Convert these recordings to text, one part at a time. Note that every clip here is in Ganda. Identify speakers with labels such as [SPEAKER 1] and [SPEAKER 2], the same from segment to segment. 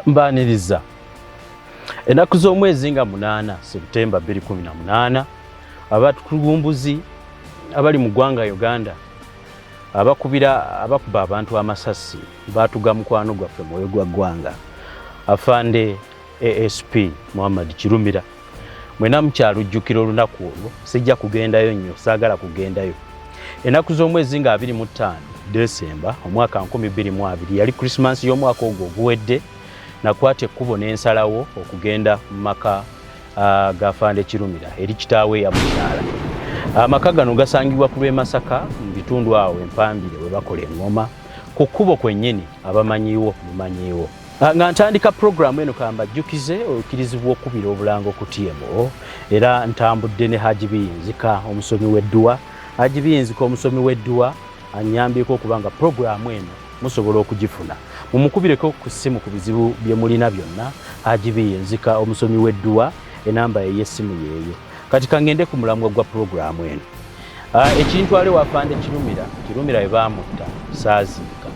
[SPEAKER 1] Mbaniriza ennaku z'omwezi nga 8 Septemba 2018 abatugumbuzi abali mu ggwanga Uganda abakuba abantu amasasi batuga mukwano gwaffe mwoyo gwa ggwanga afande ASP Muhammad Kirumira mwena mukyalujjukira olunaku olwo sijja kugendayo nnyo saagala kugendayo ennaku z'omwezi nga 25 Desemba omwaka 2022 yali Christmas y'omwaka ogwo oguwedde nakwata ekkubo n'ensalawo okugenda mu maka ga afande Kirumira eri kitaawe yamuzaala. Amaka gano gasangibwa ku Lw'Emasaka mu bitundu awo empambire we bakola engoma ku kkubo kwennyini abamanyiiwo mumanyiiwo. Nga ntandika programu eno kambajjukize okkirizibwa okubira obulango ku TMO era ntambudde ne Haji Biyinzika omusomi w'edduwa. Haji Biyinzika omusomi w'edduwa anyambyeko okubanga programu eno musobola okugifuna. Mumukubireko ku ssimu ku bizibu bye mulina byonna Haji Biyinzika omusomi w'edduwa enamba y'essimu yeeyo. Kati kangende ku mulamwa gwa programu eno. Ekintu ali wafande Kirumira we baamutta saaziika.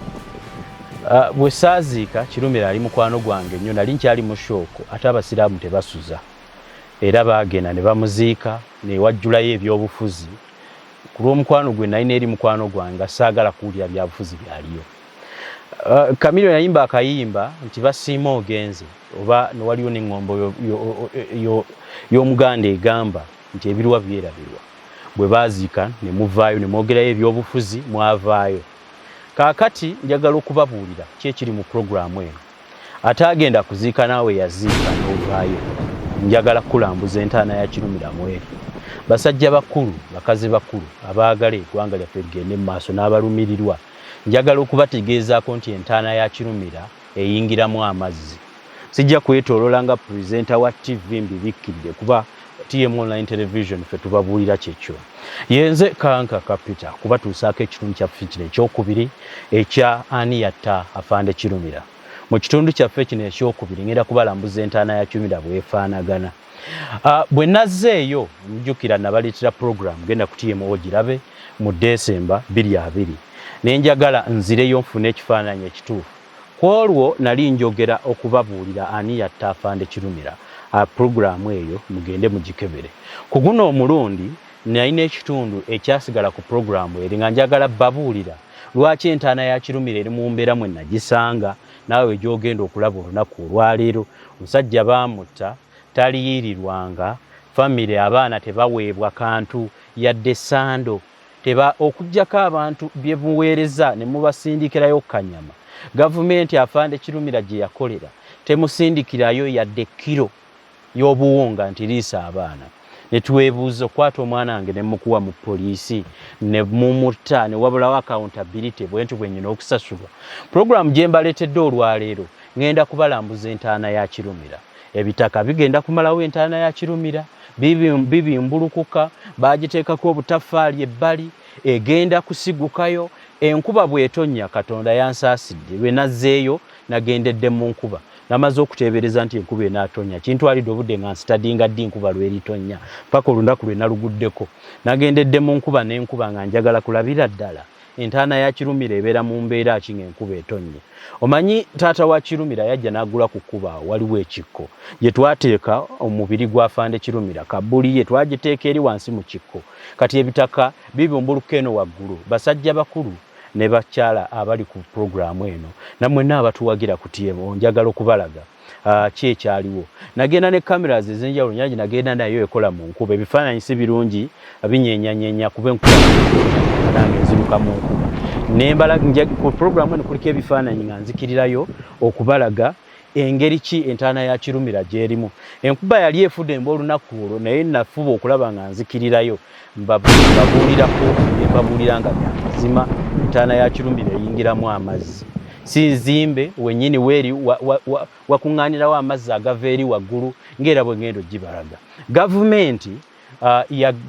[SPEAKER 1] Bwe saaziika Kirumira ali mukwano gwange nnyo nali nkyali mu shooko ate abasiraamu tebasuza. Era baagenda ne bamuziika ne wajjulayo ebyobufuzi. Ku lw'omukwano gwe nalina eri mukwano gwange saagala kuwulira byabufuzi byaliyo. Kamiro yayimba akayimba nti basiima ogenze oba waliwo n'eŋŋombo y'Omuganda egamba nti ebirwa byerabirwa. Bwe baaziika ne muvaayo ne mwogerayo ebyobufuzi mwavaayo. Kaakati njagala okubabuulira ki ekiri mu programu eno. Ate agenda kuziika naawe yaziika n'ovaayo. Njagala kulambuza entaana ya Kirumira mweri. Basajja bakulu, bakazi bakulu abaagala eggwanga lyaffe ligende mu maaso n'abalumirirwa. Njagala okubategeezaako nti entaana ya Kirumira eyingiramu amazzi. Sijja kwetooloola nga presenter wa TV mbibikkiridde kuba TM Online Television ffe tubabuulira kyekyo. Yenze Kanka Kapita kuba tuusaako ekitundu kyaffe kino ekyokubiri ekya ani yatta afande Kirumira. Mu kitundu kyaffe kino ekyokubiri ngenda kubalambuza entaana ya Kirumira bwefaanagana. Bwe nazzeeyo njukira nabaleetera program genda ku TMO girabe mu Desemba 2020. Nenjagala nzireyo nfune ekifaananyi ekituufu. Ku olwo nali njogera okubabuulira ani yatta afande Kirumira. Programu eyo mugende mugikebere. Ku guno omulundi nalina ekitundu ekyasigala ku programu eri nga njagala babuulira lwaki entaana ya Kirumira eri mu mbeera mwe nagisanga naawe gy'ogenda okulaba olunaku olwaleero. Omusajja baamutta taliyirirwanga, famire abaana tebaweebwa kantu yadde sando. Okuggyako abantu bye muweereza ne mubasindikirayo kanyama. Gavumenti afande Kirumira gye yakolera temusindikirayo yadde kiro y'obuwunga nti liisa abaana. Ne tuweebuuza okwata omwana wange ne mukuwa mu poliisi ne mumutta ne wabulawo accountability bwentu bwennyina okusasulwa. Programu gye mbaleetedde olwaleero ngenda kubalambuza entaana ya Kirumira. Ebitaka bigenda kumalawo entaana ya Kirumira. Bibimbulukuka bagiteekako obutaffaali ebbali egenda kusigukayo. Enkuba bw'etonnya Katonda yansaasidde lwe nazzeeyo nagendedde mu nkuba namaze okuteebereza nti enkuba enaatonnya kintwalidde obudde nga nsitadinga ddi nkuba lweritonnya paka olunaku lwe naluguddeko. Nagendedde mu nkuba n'enkuba nga njagala kulabira ddala entaana ya Kirumira ebeera mu mbeera ki ng'enkuba etonnye. Omanyi taata wa Kirumira yajja n'agula ku Kuba waliwo ekikko gye twateeka omubiri gwa afande Kirumira. Kabbuli ye twagiteeka eri wansi mu kikko. Kati ebitaka bibumbuluka eno waggulu. Basajja bakulu ne bakyala abali ku programu eno namwe n'abatuwagira ku TMO njagala okubalaga ki ekyaliwo. Nagenda ne cameras ez'enjawulo nnyagi nagenda nayo ekola mu nkuba. Ebifaananyi si birungi binyenyanyenya kuba enkuba nange nziruka mu nkuba. Nembalaga ku programu eno kuliko ebifaananyi nga nzikirirayo okubalaga engeri ki entaana ya Kirumira gy'erimu. Enkuba yali efudde mba olunaku olwo naye nafuba okulaba nga nzikirirayo mbabuulirako mbabuulira nga bya mazima. Entaana ya Kirumira eyingiramu amazzi. Si nzimbe wennyini weeri wakuŋŋaanirawo amazzi agava eri waggulu ng'era bwe ngendo gibalaga. Gavumenti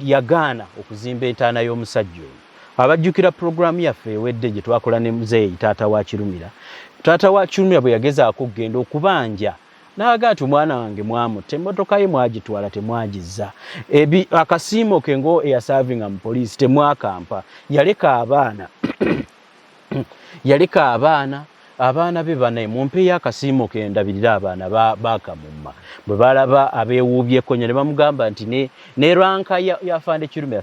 [SPEAKER 1] yagaana okuzimba entaana y'omusajja ono. Abajjukira programu yaffe ewedde gye twakola ne muzeeyi taata wa Kirumira. Taata wa Kirumira bwe yagezaako okugenda okubanja n'agaa nti omwana wange mwamutta emmotoka ye mwagitwala temwagizza. Akasiimo ke ngo eyasavinga mu poliisi temwakampa. Yaleka abaana abaana be bane mumpeeyo akasiimo ke ndabirira abaana baakamumma bwe balaba abeewuubyeko nnyo ne bamugamba nti ne ranka yafande Kirumira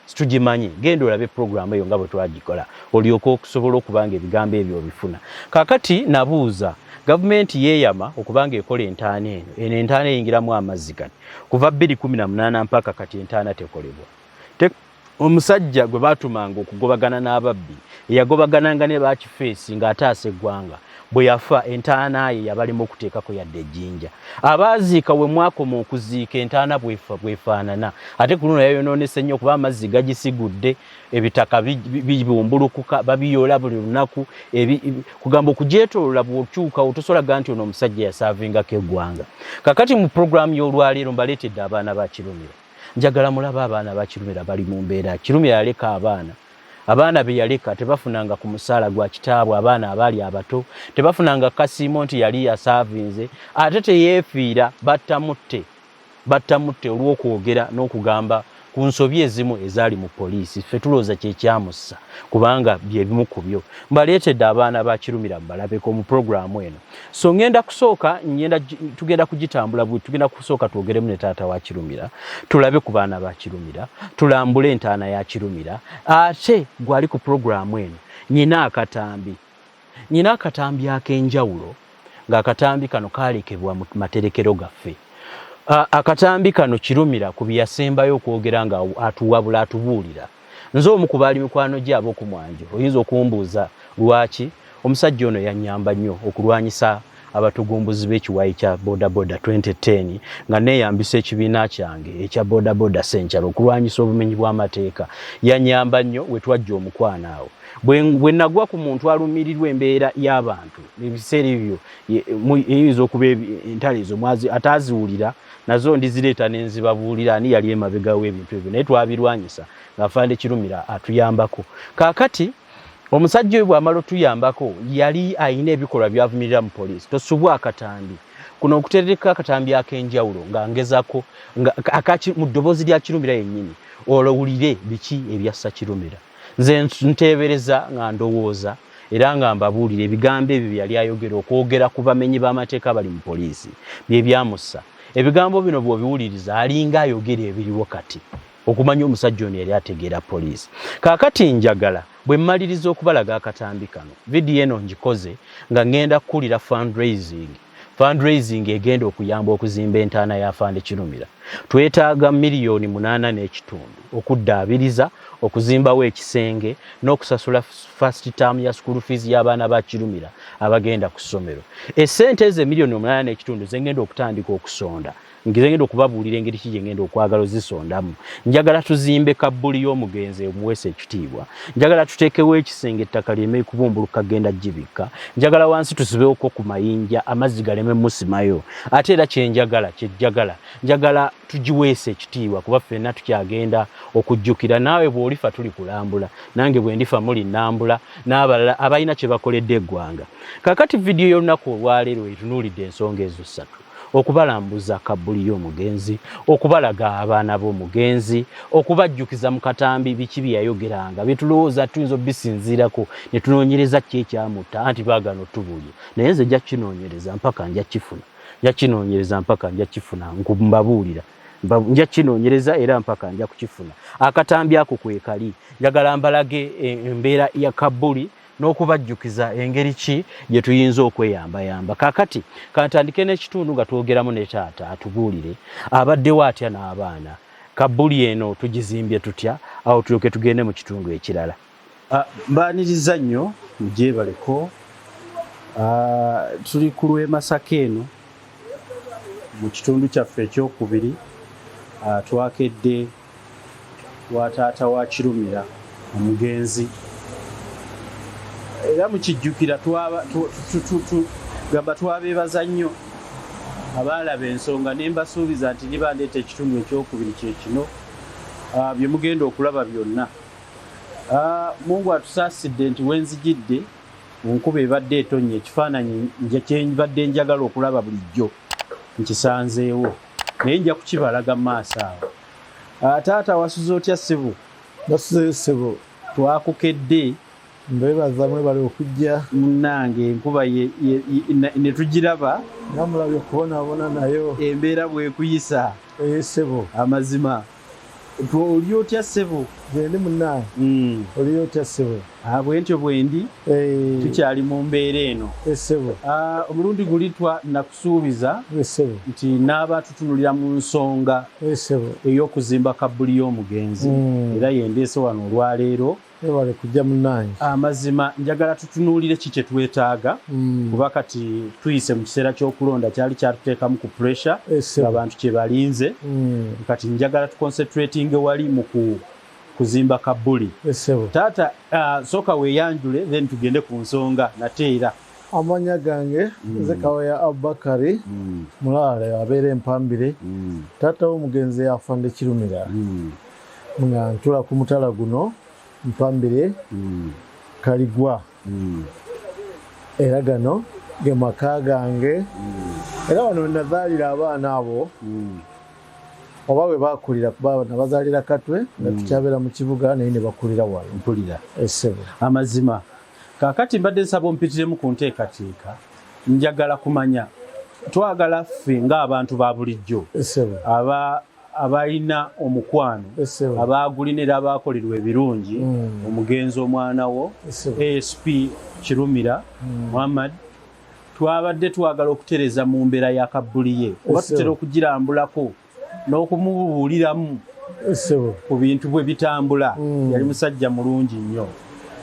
[SPEAKER 1] situgimanyi genda olabe programu eyo nga bwe twagikola olyoka okusobola okubanga ebigambo ebyo obifuna. Kaakati nabuuza gavumenti yeeyama okubanga ekola entaana eno entaana eyingiramu amazzi gano kuva 2018 mpaka kati entaana tekolebwa. Omusajja gwe baatumanga okugobagana n'ababbi eyagobagananga ne bakifeesi ng'ataasa eggwanga bwe yafa entaana ye yabalema okuteekako yadde ejjinja. Abaaziika we mwakoma okuziika entaana bwefaanana ate ku luno yayonoonese nnyo kuba amazzi gagisigudde ebitaka bibumbulukuka babiyoola buli lunaku kugamba okugyetoolola bw'okyuka otosolaga nti ono omusajja yasaavingako eggwanga. Kakati mu puroguramu y'olwaleero mbaleetedde abaana ba Kirumira. Njagala mulaba abaana ba Kirumira bali mu mbeera. Kirumira yaleka abaana be yaleka tebafunanga ku musaala gwa kitaabwe, abaana abaali abato tebafunanga kasiimo nti yali yasaavinze ate teyeefiira battamutte olw'okwogera n'okugamba ku nsobi ezimu ezaali mu poliisi. Ffe tulowooza kye kyamussa kubanga bye bimu ku byo. Mbaleetedde abaana ba Kirumira mbalabeko mu puroguramu eno. So tugenda kugitambula bwe tugenda kusooka twogeremu ne taata wa Kirumira tulabe ku baana ba Kirumira tulambule entaana ya Kirumira ate gwali ku puroguramu eno nyina akatambi ak'enjawulo ng'akatambi kano kaalekebwa mu materekero gaffe. Akatambi kano Kirumira ku bye yasembayo okwogera nga atuwabula atubuulira. Nze omu ku baali mikwano gye ab'okumwanjo oyinza okumbuuza lwaki omusajja ono yannyamba nnyo okulwanyisa abatugumbuzi b'ekiwayi kya bodaboda 2010 nga neeyambisa ekibiina kyange ekya bodaboda Ssenkyalo okulwanyisa obumenyi bw'amateeka. Yannyamba nnyo we twajja omukwano awo. Bwe nagwa ku muntu alumirirwa embeera y'abantu ebiseera ebyo eyinza okuba entalo ezo ataaziwulira nazo ndizireeta ne nzibabuulira ani yali emabega w'ebintu ebyo naye twabirwanyisa ng'afande Kirumira atuyambako. Kaakati omusajja oyo bw'amala otuyambako yali ayina ebikolwa byavumirira mu poliisi. Tosubwa akatambi kuno okutereka akatambi ak'enjawulo nga ngezako mu ddoboozi lya Kirumira yennyini olowulire biki ebyassa Kirumira. Nze nteebereza nga ndowooza era nga mbabuulira ebigambo ebyo byali ayogera okwogera ku bamenyi b'amateeka bali mu poliisi bye byamussa. Ebigambo bino bw'obiwuliriza alinga ayogera ebiriwo kati okumanya omusajja ono yali ategeera poliisi. Kaakati njagala bwe mmaliriza okubalaga akatambi kano vidiyo eno ngikoze nga ngenda kukulira fundraising egenda okuyamba okuzimba entaana y'afande Kirumira. Twetaaga $8.5 okuddaabiriza okuzimbawo ekisenge n'okusasula first term ya school fees y'abaana ba Kirumira abagenda ku ssomero. Essente ezo $8.5 zengenda okutandika okusonda ngizengenda okubabuulira engeri ki gyengenda okwagala ozisondamu. Njagala tuzimbe Kabbuli y'omugenzi omuweesa ekitiibwa. Njagala tuteekewo ekisenge ettaka lyeme kubumbuluka genda gibika. Njagala wansi tusibeeko ku mayinja amazzi galeme musimayo. Ate era njagala tugiweesa ekitiibwa kuba ffenna tukyagenda okujjukira naawe bw'olifa tuli kulambula nange bwe ndifa muli nnambula n'abalala abalina kye bakoledde eggwanga. Kaakati vidiyo y'olunaku olwaleero etunuulidde ensonga ezo 3. Okubalambuza Kabbuli y'omugenzi, okubalaga abaana b'omugenzi, okubajjukiza mu katambi biki bye yayogeranga bye tulowooza tuyinza obisinziirako ne tunoonyereza ki ekyamutta anti baagana otubuulye. Naye nze nja kinoonyereza mpaka nja kifuna mbabuulira nja kinoonyereza era mpaka nja kukifuna. Akatambi ako kwe kali. Njagala mbalage embeera ya Kabbuli n'okubajjukiza engeri ki gye tuyinza okweyambayamba. Kaakati kantandike n'ekitundu nga twogeramu ne taata atubuulire abaddewo atya n'abaana. Kabbuli eno tugizimbye tutya awo tulyoke tugende mu kitundu ekirala. Mbaaniriza nnyo mugyebaleko. Tuli ku Lw'Emasaka eno mu kitundu kyaffe ekyokubiri. Twakedde wa taata wa Kirumira omugenzi era mukijjukira gamba twabeebaza nnyo abaalaba ensonga ne mbasuubiza nti nibandeeta ekitundu ekyokubiri kye kino bye mugenda okulaba byonna. Mungu atusaasidde nti wenzijidde mu nkuba ebadde etonnya ekifaananyi kye mbadde njagala okulaba bulijjo nkisanzeewo naye nja kukibalaga mu maaso awo. Taata wasuze otya ssebo? Basuze ssebo. Twakukedde
[SPEAKER 2] Mbebaza mwe bali okujja
[SPEAKER 1] munnange enkuba ne tugiraba
[SPEAKER 2] namulabye kubonabona nayo
[SPEAKER 1] embeera bwekuyisa
[SPEAKER 2] ssebo
[SPEAKER 1] amazima oli otya ssebo
[SPEAKER 2] gyendi munnange oli otya ssebo
[SPEAKER 1] bwentyo bwendi tukyali mu mbeera eno
[SPEAKER 2] ssebo
[SPEAKER 1] omulundi guli nakusuubiza
[SPEAKER 2] ssebo
[SPEAKER 1] nti naaba tutunulira mu nsonga
[SPEAKER 2] ssebo
[SPEAKER 1] ey'okuzimba kabbuli y'omugenzi era yendeese wano olwaleero
[SPEAKER 2] wale kujja munnange
[SPEAKER 1] amazima njagala tutunuulire ki kye twetaaga kuba kati tuyise mu kiseera ky'okulonda kyali kyatuteekamu ku pressure abantu kye balinze kati njagala tuconcentrating wali mu kuzimba kabbuli taata sooka weeyanjule then tugende ku nsonga nate era
[SPEAKER 2] amanya gange Zekaweya Abubakari mulaale abeera empambire taata w'omugenzi yafande Kirumira nga ntula ku mutala guno mpambire kaligwa era gano ge maka gange era wano nazaalira abaana abo oba bwe bakulira kuba nabazaalira Katwe nga tukyabeera mu kibuga naye ne bakulira wano
[SPEAKER 1] mpulira
[SPEAKER 2] essebo
[SPEAKER 1] amazima kaakati mbadde nsaba ompitiremu ku nteekateeka njagala kumanya twagala ffe ng'abantu ba bulijjo
[SPEAKER 2] essebo
[SPEAKER 1] abalina omukwano abaagulinira abaakolerwa ebirungi omugenzi omwana wo ASP Kirumira Muhammad twabadde twagala okutereza mu mbeera ya kabbuli ye oba tutera okugirambulako n'okumubuuliramu ku bintu bwe bitambula yali musajja mulungi nnyo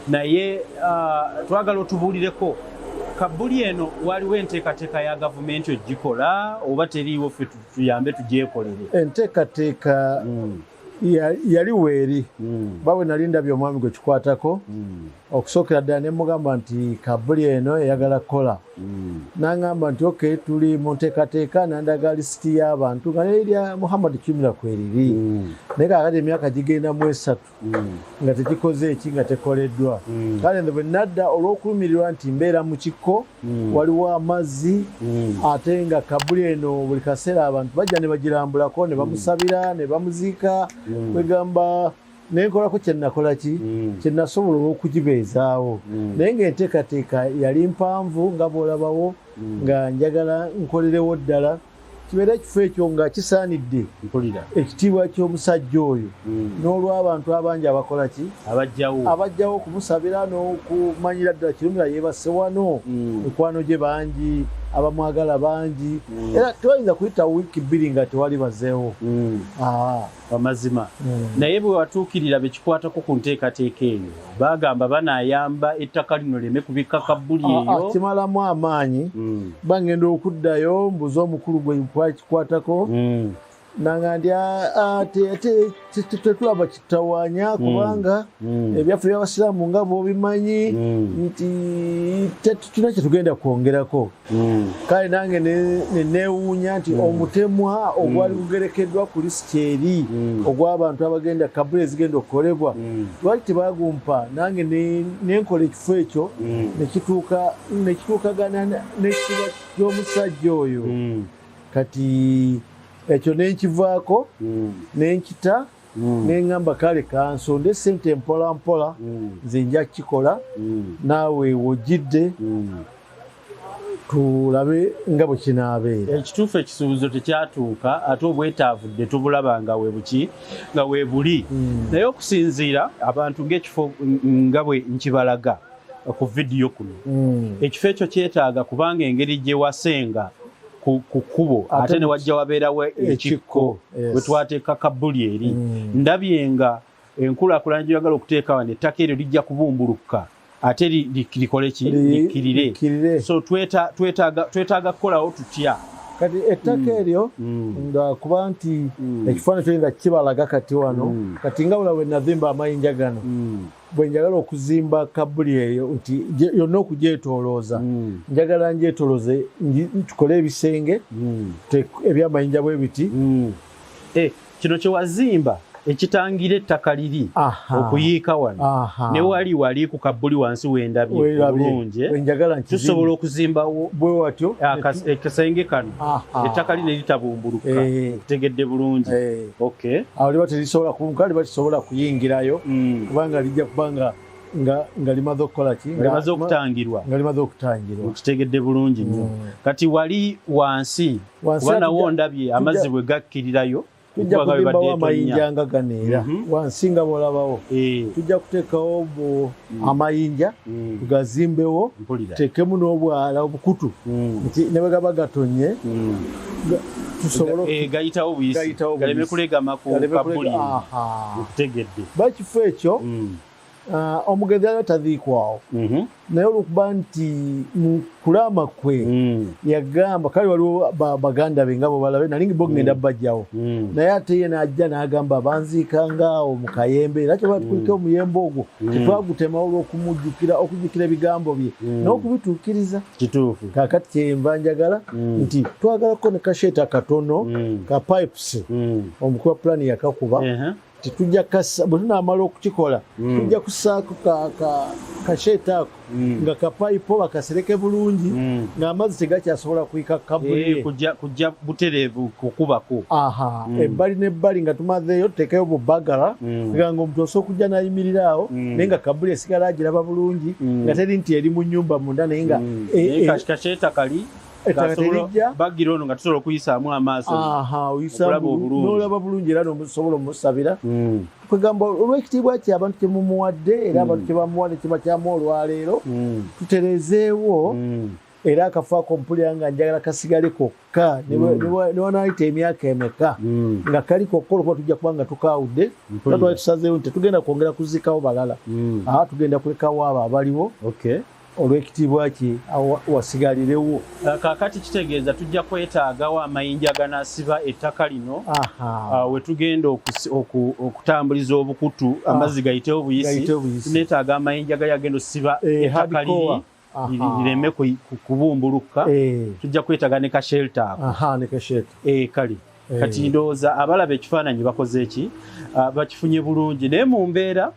[SPEAKER 1] naye twagala otubuulireko kabbuli eno waliwo enteekateeka ya gavumenti ogikola oba teriiwo ffe tuyambe tugyekolere
[SPEAKER 2] enteekateeka yali weeri bawe nali ndabye omwami gwe kikwatako okusookera ddala ne mugamba nti kabbuli eno eyagala kukola n'angamba nti oke tuli mu nteekateeka nandaga lisiti y'abantu nga nerya Muhammad Kirumira kweriri naye kaakati emyaka gigenda mu 3 nga tekikoze eki nga tekoleddwa kale nze bwe nadda olw'okulumirirwa nti mbeera mu Kkwo waliwo amazzi ate nga kabbuli eno buli kaseera abantu bajja ne bagirambulako ne bamusabira ne bamuziika kwegamba nenkolako kyenakola ki kyenasobola okugibeezaawo naye ng'enteekateeka yali mpanvu nga bw'olabawo nga njagala nkolerewo ddala kibeera ekifo ekyo nga kisaanidde ekitiibwa ky'omusajja oyo n'olw'abantu abangi abakola ki abajjawo okumusabira n'okumanyira ddala Kirumira yeebase wano mikwano gye bangi abamwagala bangi era tewayinza kuyita wiiki 2 nga tewali bazeewo
[SPEAKER 1] amazima naye bwe watuukirira bekikwatako ku nteekateeka eyo bagamba banaayamba ettaka lino leme kubikka kabbuli eyo
[SPEAKER 2] kimalamu amaanyi bangenda okuddayo mbuze omukulu gwe kikwatako nanga ndi tetulaba kitawaanya kubanga ebyaffe by'abasiraamu nga bw'obimanyi nti tetulina kye tugenda kwongerako kale nange neewuunya nti omutemwa ogwali gugerekeddwa ku lisiti eri ogw'abantu abagenda kabbuli ezigenda okukolebwa lwaki tebagumpa nange nenkola ekifo ekyo nekituukagana n'ekitiibwa ky'omusajja oyo kati ekyo nenkivaako nenkita neŋŋamba kale kansonde ssente mpola mpola nze nja kukikola naawe wojjidde tulabe nga bwe kinaabeera
[SPEAKER 1] ekituufu ekisuubizo tekyatuuka ate obwetaavudde tubulaba nga nga we buli naye okusinziira abantu ng'ekifo nga bwe nkibalaga ku vidiyo kuno ekifo ekyo kyetaaga kubanga engeri gye wasenga ku kkubo ate ne wajja wabeerawo ekikko bwe twateeka kabbuli eri ndabye nga enkulaakulana gye yagala okuteeka wano ettaka eryo lijja kubumbulukka ate likole ki likkirire so twetaaga kukolawo tutya
[SPEAKER 2] kati ettaka eryo nga kuba nti ekifaananyi kyoyinza kibalaga kati wano kati nga bula bwe nazimba amayinja gano bwe njagala okuzimba kabbuli eyo nti yonna okugyetoolooza njagala ngyetoolooze tukole ebisenge ebyamayinja bwe biti
[SPEAKER 1] kino kye wazimba ekitangira ettaka liri okuyiika wano ne wali ku kabbuli wansi wendabye bulungi tusobola okuzimbawo
[SPEAKER 2] bwe watyo
[SPEAKER 1] akasenge kano ettaka lino litabumbuluka tegedde bulungi
[SPEAKER 2] awo liba terisobola kunka liba tisobola kuyingirayo kubanga lijja kubanga nga limaze okukola ki
[SPEAKER 1] nga limaze okutangirwa okitegedde bulungi nnyo kati wali wansi kuba nawo ndabye amazzi bwe gakkirirayo
[SPEAKER 2] tujja kudimbawo amayinja nga ganeera wansi nga bolabawo tujja kuteekawo amayinja tugazimbewo tuteekemu n'obwala obukutu nti ne bwe gaba gatonye
[SPEAKER 1] gayitawo buyisi galeme kulegama ku Kabbuli okutegedde
[SPEAKER 2] bakifo ekyo omugenzi ali taziikwawo naye olwokuba nti mu kulama kwe yagamba kale waliwo baganda be nga bo balabe nalingi bo ngenda bajjawo naye ate ye n'ajja n'agamba banziikangaawo mu kayembe era kyeba tukulike omuyembe ogwo tetwagutemawo olw'okumujjukira okujjukira ebigambo bye n'okubituukiriza
[SPEAKER 1] kituufu
[SPEAKER 2] kaakati kyenva njagala nti twagalako ne kasheeta katono ka pipes omukulu wa pulaani yakakuba tujja kassa bwe tunaamala okukikola tujja kussaako kasheeta ako nga kapayipo bakasereke bulungi ng'amazzi tegakyasobola kuyika Kabbuli
[SPEAKER 1] kujja butereevu kukubako
[SPEAKER 2] ebbali n'ebbali nga tumazeeyo tuteekeyo bubagala nga omuntu osobola okujja n'ayimirira awo naye nga Kabbuli esigala agiraba bulungi nga teri nti eri mu nnyumba munda naye nga
[SPEAKER 1] kasheeta kali bagira ono nga tusobola okuyisaamu amaaso n'olaba bulungi era nosobola omusabira kwegamba olw'ekitiibwa kye abantu kye mumuwadde era abantu kye bamuwadde kiba kyamu olwaleero tutereezeewo era akafo ako mpulira nga njagala kasigale kokka ne wanaayita emyaka emeka nga kali kokka olwokuba tujja kuba nga tukaawudde twali tusazeewo nti tetugenda kwongera kuziikawo balala tugenda kulekawo abo abaliwo olw'ekitiibwa kye wasigalirewo kaakati kitegeeza tujja kwetaagawo amayinja aganaasiba ettaka lino we tugenda okutambuliza obukutu amazzi gayitewo buyisi tuneetaaga amayinja gali agenda osiba ettaka liri lireme kubumbuluka tujja kwetaaga ne kashelta kali kati ndowooza abalaba ekifaananyi bakoze eki bakifunye bulungi naye mu mbeera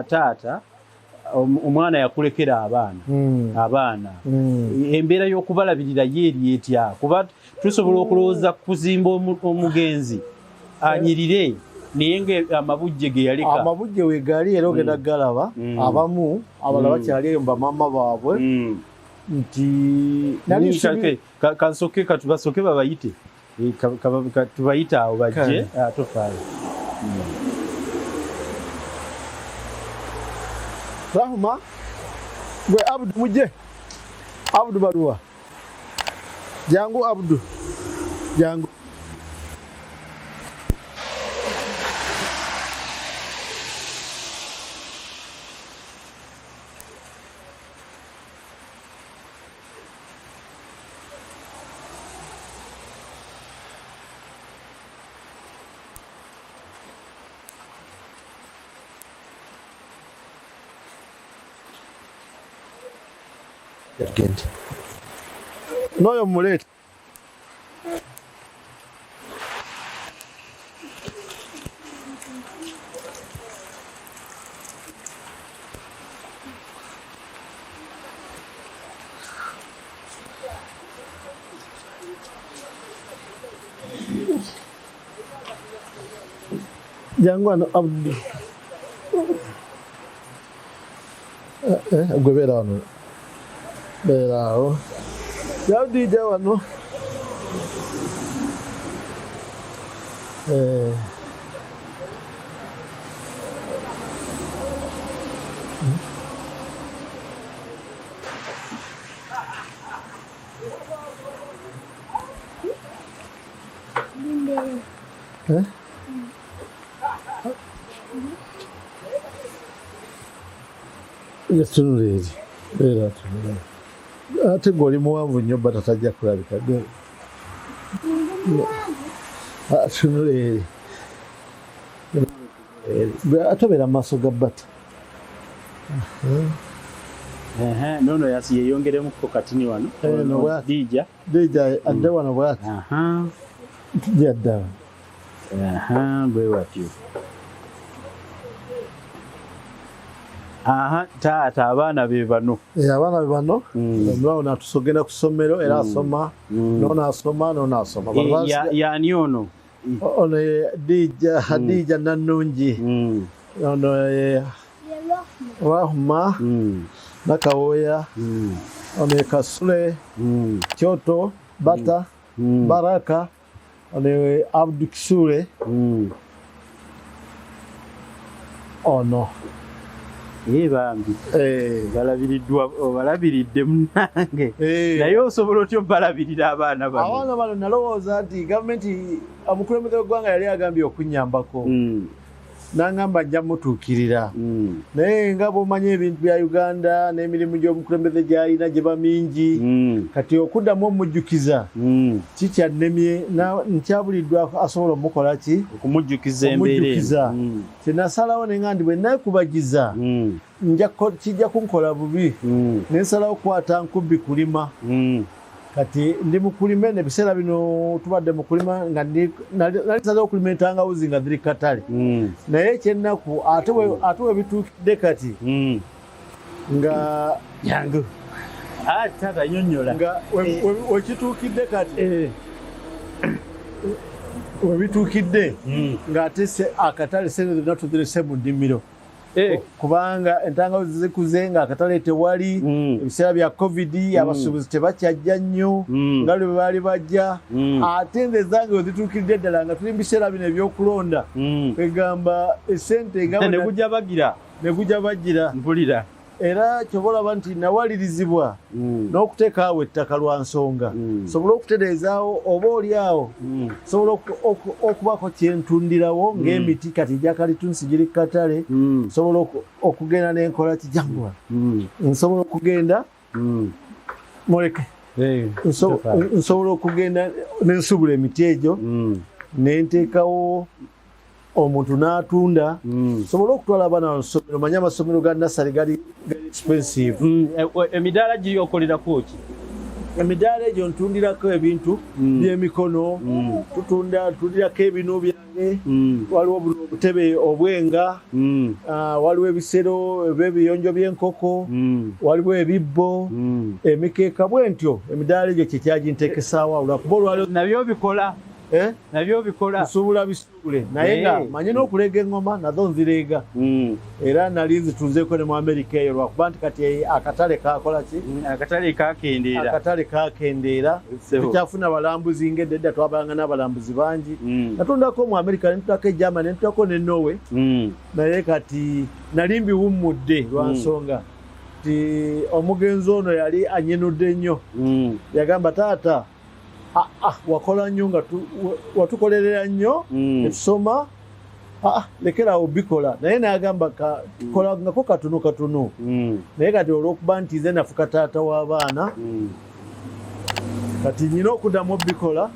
[SPEAKER 1] taata omwana yakulekera abaana embeera y'okubalabirira yeeri etya kuba tusobola okulowooza kuzimba omugenzi anyirire naye nga amabujje ge yaleka
[SPEAKER 2] amabujje we gali era ogenda galaba abamu abalala bakyali eyo bamaama baabwe nti basooke babayite tubayite awo bajje tofaayo Rahma, gwe Abdu mujje. Abdu baluwa. Jangu Abdu. Jangu. N'oyo muleeta jangu ano Abdu gwe beera wano beeraawo yawdija wano yatunuliri beera tunuliri ate gweoli muwanvu nnyo bata tajja kulabika tunula eri ate obeera mu maaso ga bata
[SPEAKER 1] nono yeyongeremuko katini wano dija
[SPEAKER 2] adde wano bwati tujja ddala
[SPEAKER 1] bwe watyo taata abaana be bano
[SPEAKER 2] abaana be bano omulawo natusogenda ku ssomero era asoma nonaasoma
[SPEAKER 1] yaani ono
[SPEAKER 2] ono Hadija Nannungi ono Rahma, Nakawoya, One Kasule, Kyoto, Bata, Baraka, One Abdukisule. Ono.
[SPEAKER 1] Bambi balabiridde munnange naye osobola otya balabirira abaana
[SPEAKER 2] bano nalowooza nti gavumenti omukulembeze w'eggwanga yali agambye okunyambako n'angamba nja mutuukirira naye nga bw'omanyi ebintu bya Uganda n'emirimu gy'omukulembeze gy'alina gyeba mingi kati okuddamu omujjukiza kikyannemye nkyabuliddwa asobola omukola ki
[SPEAKER 1] okumujjukiza embeera
[SPEAKER 2] kyenasalawo ne nga ndi bwe nakubagiza kijja kunkola bubi nensalawo okukwata nkubbi kulima kati ndi mukulima n'ebiseera bino tubadde mukulima nga nalisaze okulima entangawuzi nga ziri katale naye ekyennaku ate we bituukidde kati nga yangu
[SPEAKER 1] tata nyonnyola
[SPEAKER 2] nga wekituukidde kati we bituukidde ng'ate akatale sente zonna tuzirese mu nnimiro kubanga entangawuzi zikuze nga akatale tewali ebiseera bya covid abasuubuzi tebakyajja nnyo nga lwe baali bajja ate nze zange wezituukiridde ddala nga tuli mu biseera bino ebyokulonda egamba esente negujja bagira
[SPEAKER 1] mpulira
[SPEAKER 2] era kyobalaba nti nawalirizibwa n'okuteeka awo ettaka lwa nsonga sobola okutereezaawo oba oli awo sobola okubako kyentundirawo ng'emiti kati jakalitunsi giri katale sobola okugenda n'enkola kijangwa nsobola okugenda moleke nsobola okugenda n'ensubula emiti egyo nenteekawo omuntu n'atunda sobola okutwala abaana amasomero manye amasomero ga nasale gali expensive
[SPEAKER 1] emidaala giri okolerako ki
[SPEAKER 2] emidaala egyo ntundirako ebintu by'emikono tundirako ebinu byange waliwo obutebe obwenga waliwo ebisero eby'ebiyonjo by'enkoko waliwo ebibbo emikeeka bwentyo emidaala egyo kyekyagintekesaawo lwakuba olwaliro
[SPEAKER 1] nabyo bikola nabyo bikola
[SPEAKER 2] nsuubula bisuubule naye nga manye n'okulega eŋŋoma nazo nzireega era nali nzitunzeeko ne mu Amerika eyo lwakuba nti kati akatale kakola ki akatale kakendeera tukyafuna balambuzi ng'edda edda twabalanga n'abalambuzi bangi natundako mu Amerika nentutako e Germany nentutako ne Norway naye kati nali mbiwummudde lwa nsonga ti omugenzi ono yali anyenudde nnyo yagamba taata wakola nnyo nga watukolerera nnyo etusoma lekerawo bikola naye nagamba kolangako katono naye kati olw'okuba nti nze nafuka taata w'abaana kati nyina okuddamu bikola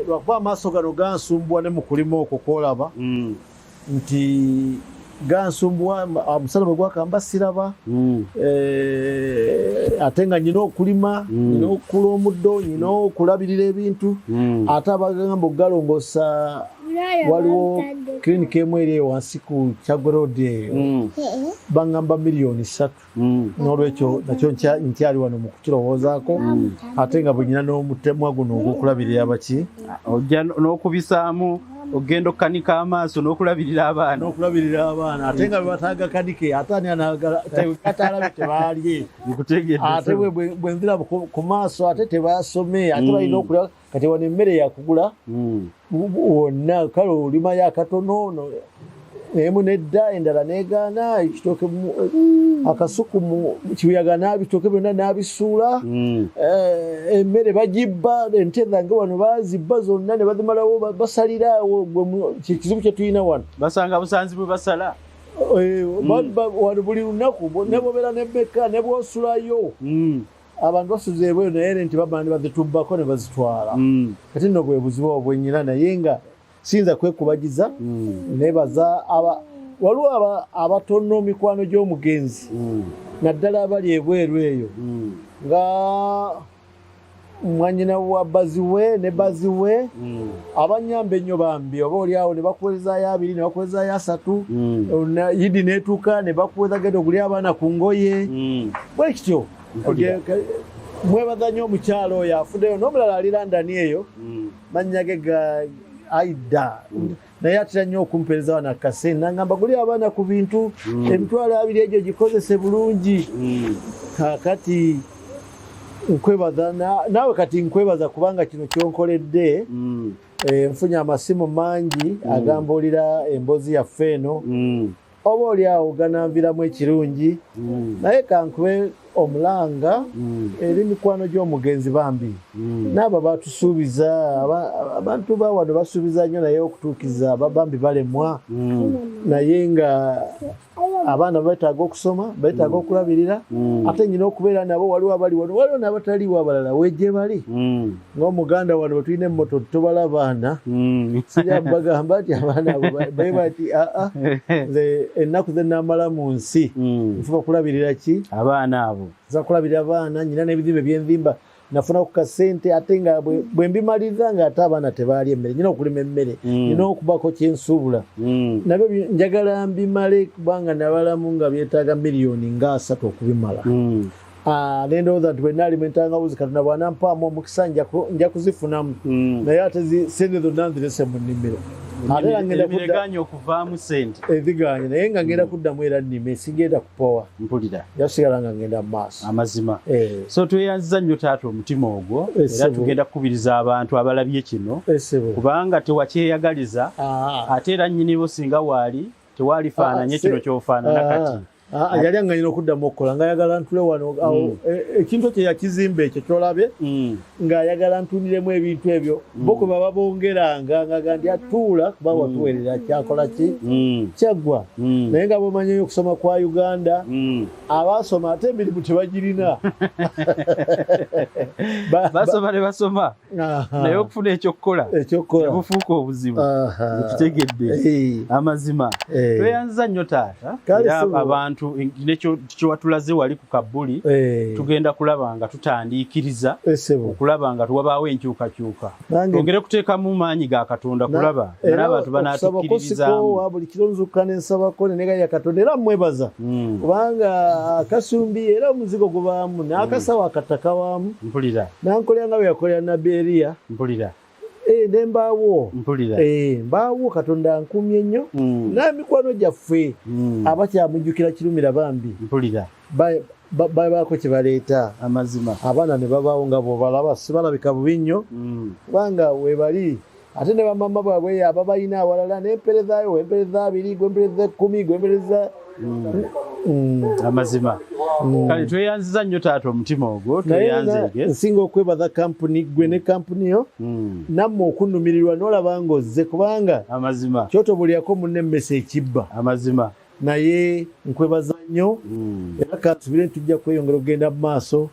[SPEAKER 2] lwakuba amaaso gano gansumbuwa ne mu kulima okwo kwolaba nti gansumbuwa omusana bwe gwakamba siraba ate nga nyina okulima nyina okukula omuddo nyina okulabirira ebintu ate abagamba okugalongoosa waliwo klinika emu eri wansi ku Kyagwerode eyo bangamba $3,000,000 n'olwekyo nakyo nkyali wano mu kukirowoozaako ate nga bwe nyina n'omutemwa guno ogw'okulabirira baki
[SPEAKER 1] ojja n'okubisaamu ogenda okukanika amaaso n'okulabirira abaana
[SPEAKER 2] ate nga bebataaga kanike ate ani anagala tebaalye ate bwe nzira ku maaso ate tebasome ate balina okulya kati wano emmere yakugula wonna kale olima yakatono emu nedda endala negaana ekitooke akasuku mu kibuyaga n'abitooke byonna n'abisuula emmere bagibba ente zange wano bazibba zonna ne bazimalawo basaliraawo kizibu kye tulina wano
[SPEAKER 1] basanga busanzi bwe basala
[SPEAKER 2] wano buli lunaku ne bobeera n'emmeka ne bwosulayo abantu basuza ebweyo naye nti bamala ne bazitubbako ne bazitwala kati nno bwe buzibu obwenyina naye nga siyinza kwekubagiza nebaza waliwo abatono mikwano gy'omugenzi naddala abali ebweru eyo nga mwanyina wa baziwe ne baziwe abanyamba ennyo bambi oba oli awo ne bakuweerezaayo 2 ne bakuweerezaayo 3 yidi neetuuka ne bakuweeza genda oguli abaana ku ngoye bwe kityo mwebaza nnyo omukyalo oyo afuddeyo n'omulala ali London eyo mannya ge aida naye atera nnyo okumpeereza wano akasente nangamba guli abaana ku bintu emitwalo 2 egyo gikozese bulungi kakati nkwebaza naawe kati nkwebaza kubanga kino kyonkoledde nfunye amasimu mangi agambuulira emboozi yaffe eno oba oli awo gananviramu ekirungi naye kankube omulanga eri mikwano gy'omugenzi bambi n'abo batusuubiza abantu ba wano basuubiza nnyo naye okutuukiza bambi balemwa naye nga abaana beetaaga okusoma beetaaga okulabirira ate nyina okubeera nabo waliwo abali waliwo n'abataliwo abalala wejje bali ng'omuganda wano bwe tulina emmoto tubala abaana sirya bagamba nti abaana abo beba nti nze ennaku ze naamala mu nsi nfuba okulabirira ki abaana abo nza kulabirira abaana nyina n'ebizimbe byenvimba nafuna ku kasente ate nga bwe mbimaliza nga ate abaana tebaali emmere nyina okulima emmere nyina okubako kyensuubula nabyo njagala mbimale kubanga nabalamu nga byetaaga miliyoni nga 3 okubimala nendowooza nti bwenaalima entangawuzi katonda bwanampaamu omukisa nja kuzifunamu naye ate sente zonna nzirese mu nnimiro
[SPEAKER 1] ebireganya okuvaamu sente
[SPEAKER 2] eziganye naye nga ngenda kuddamu era nnime sigenda kupowa
[SPEAKER 1] mpulira
[SPEAKER 2] jasigala nga ngenda mu maaso
[SPEAKER 1] amazima so tweyanziza nnyo taata omutima ogwo era tugenda kukubiriza abantu abalabye kino kubanga tewakyeyagaliza ate era nnyinibo singa waali tewalifaananye kino kyofaanana kati
[SPEAKER 2] yali anganyina okuddamu okukola ngaayagala ntule wano ekintu kye yakizimba ekyo kyolabye ng'ayagala ntuniremu ebintu ebyo bo kwe baba bongeranga nga ndi atuula kuba watuweerera kyakola ki kyaggwa naye nga bomanyeyo okusoma kwa Uganda abaasoma ate emirimu tebagirina
[SPEAKER 1] basoma ne basoma naye okufuna ekyokukola bufuuka obuzibu tutegedde amazima tweyanziza nnyo taata era abantu nekyo kyewatulaze wali ku Kabbuli tugenda kulaba nga tutandiikiriza okulaba nga tuwabaawo enkyukakyuka twongere kuteekamu maanyi ga Katonda kulaba n'abantu banaatukkiririzaamu
[SPEAKER 2] buli kiro nzukka nensabako nenegaya Katonda era mwebaza kubanga akasumbi era omuzigo gubaamu n'akasawo akataka waamu
[SPEAKER 1] mpulira
[SPEAKER 2] nankolera nga bwe yakolera nabbi Eriya
[SPEAKER 1] mpulira
[SPEAKER 2] nembaawo
[SPEAKER 1] mpulira
[SPEAKER 2] mbaawo Katonda ankumye nnyo n'emikwano gyaffe abakyamujjukira Kirumira bambi
[SPEAKER 1] mpulira
[SPEAKER 2] babaako kye baleeta
[SPEAKER 1] amazima
[SPEAKER 2] abaana ne babaawo nga bw'obalaba sibalabika bubi nnyo kubanga weebali ate ne bamama baabwe aba balina awalala n'emperezaayo empereza 2 gwempereza 10 gwempereza
[SPEAKER 1] amazima kale tweyanziza nnyo taata omutima ogwo tweyanzege
[SPEAKER 2] nsinga okwebaza kampuni gwe ne kampuni yo nammwe okunnumirirwa n'olaba ng'ozze kubanga
[SPEAKER 1] amazima
[SPEAKER 2] kyotobulyako munne emmese ekibba
[SPEAKER 1] amazima
[SPEAKER 2] naye nkwebaza nnyo era kansubire ntujja kweyongera okugenda mu maaso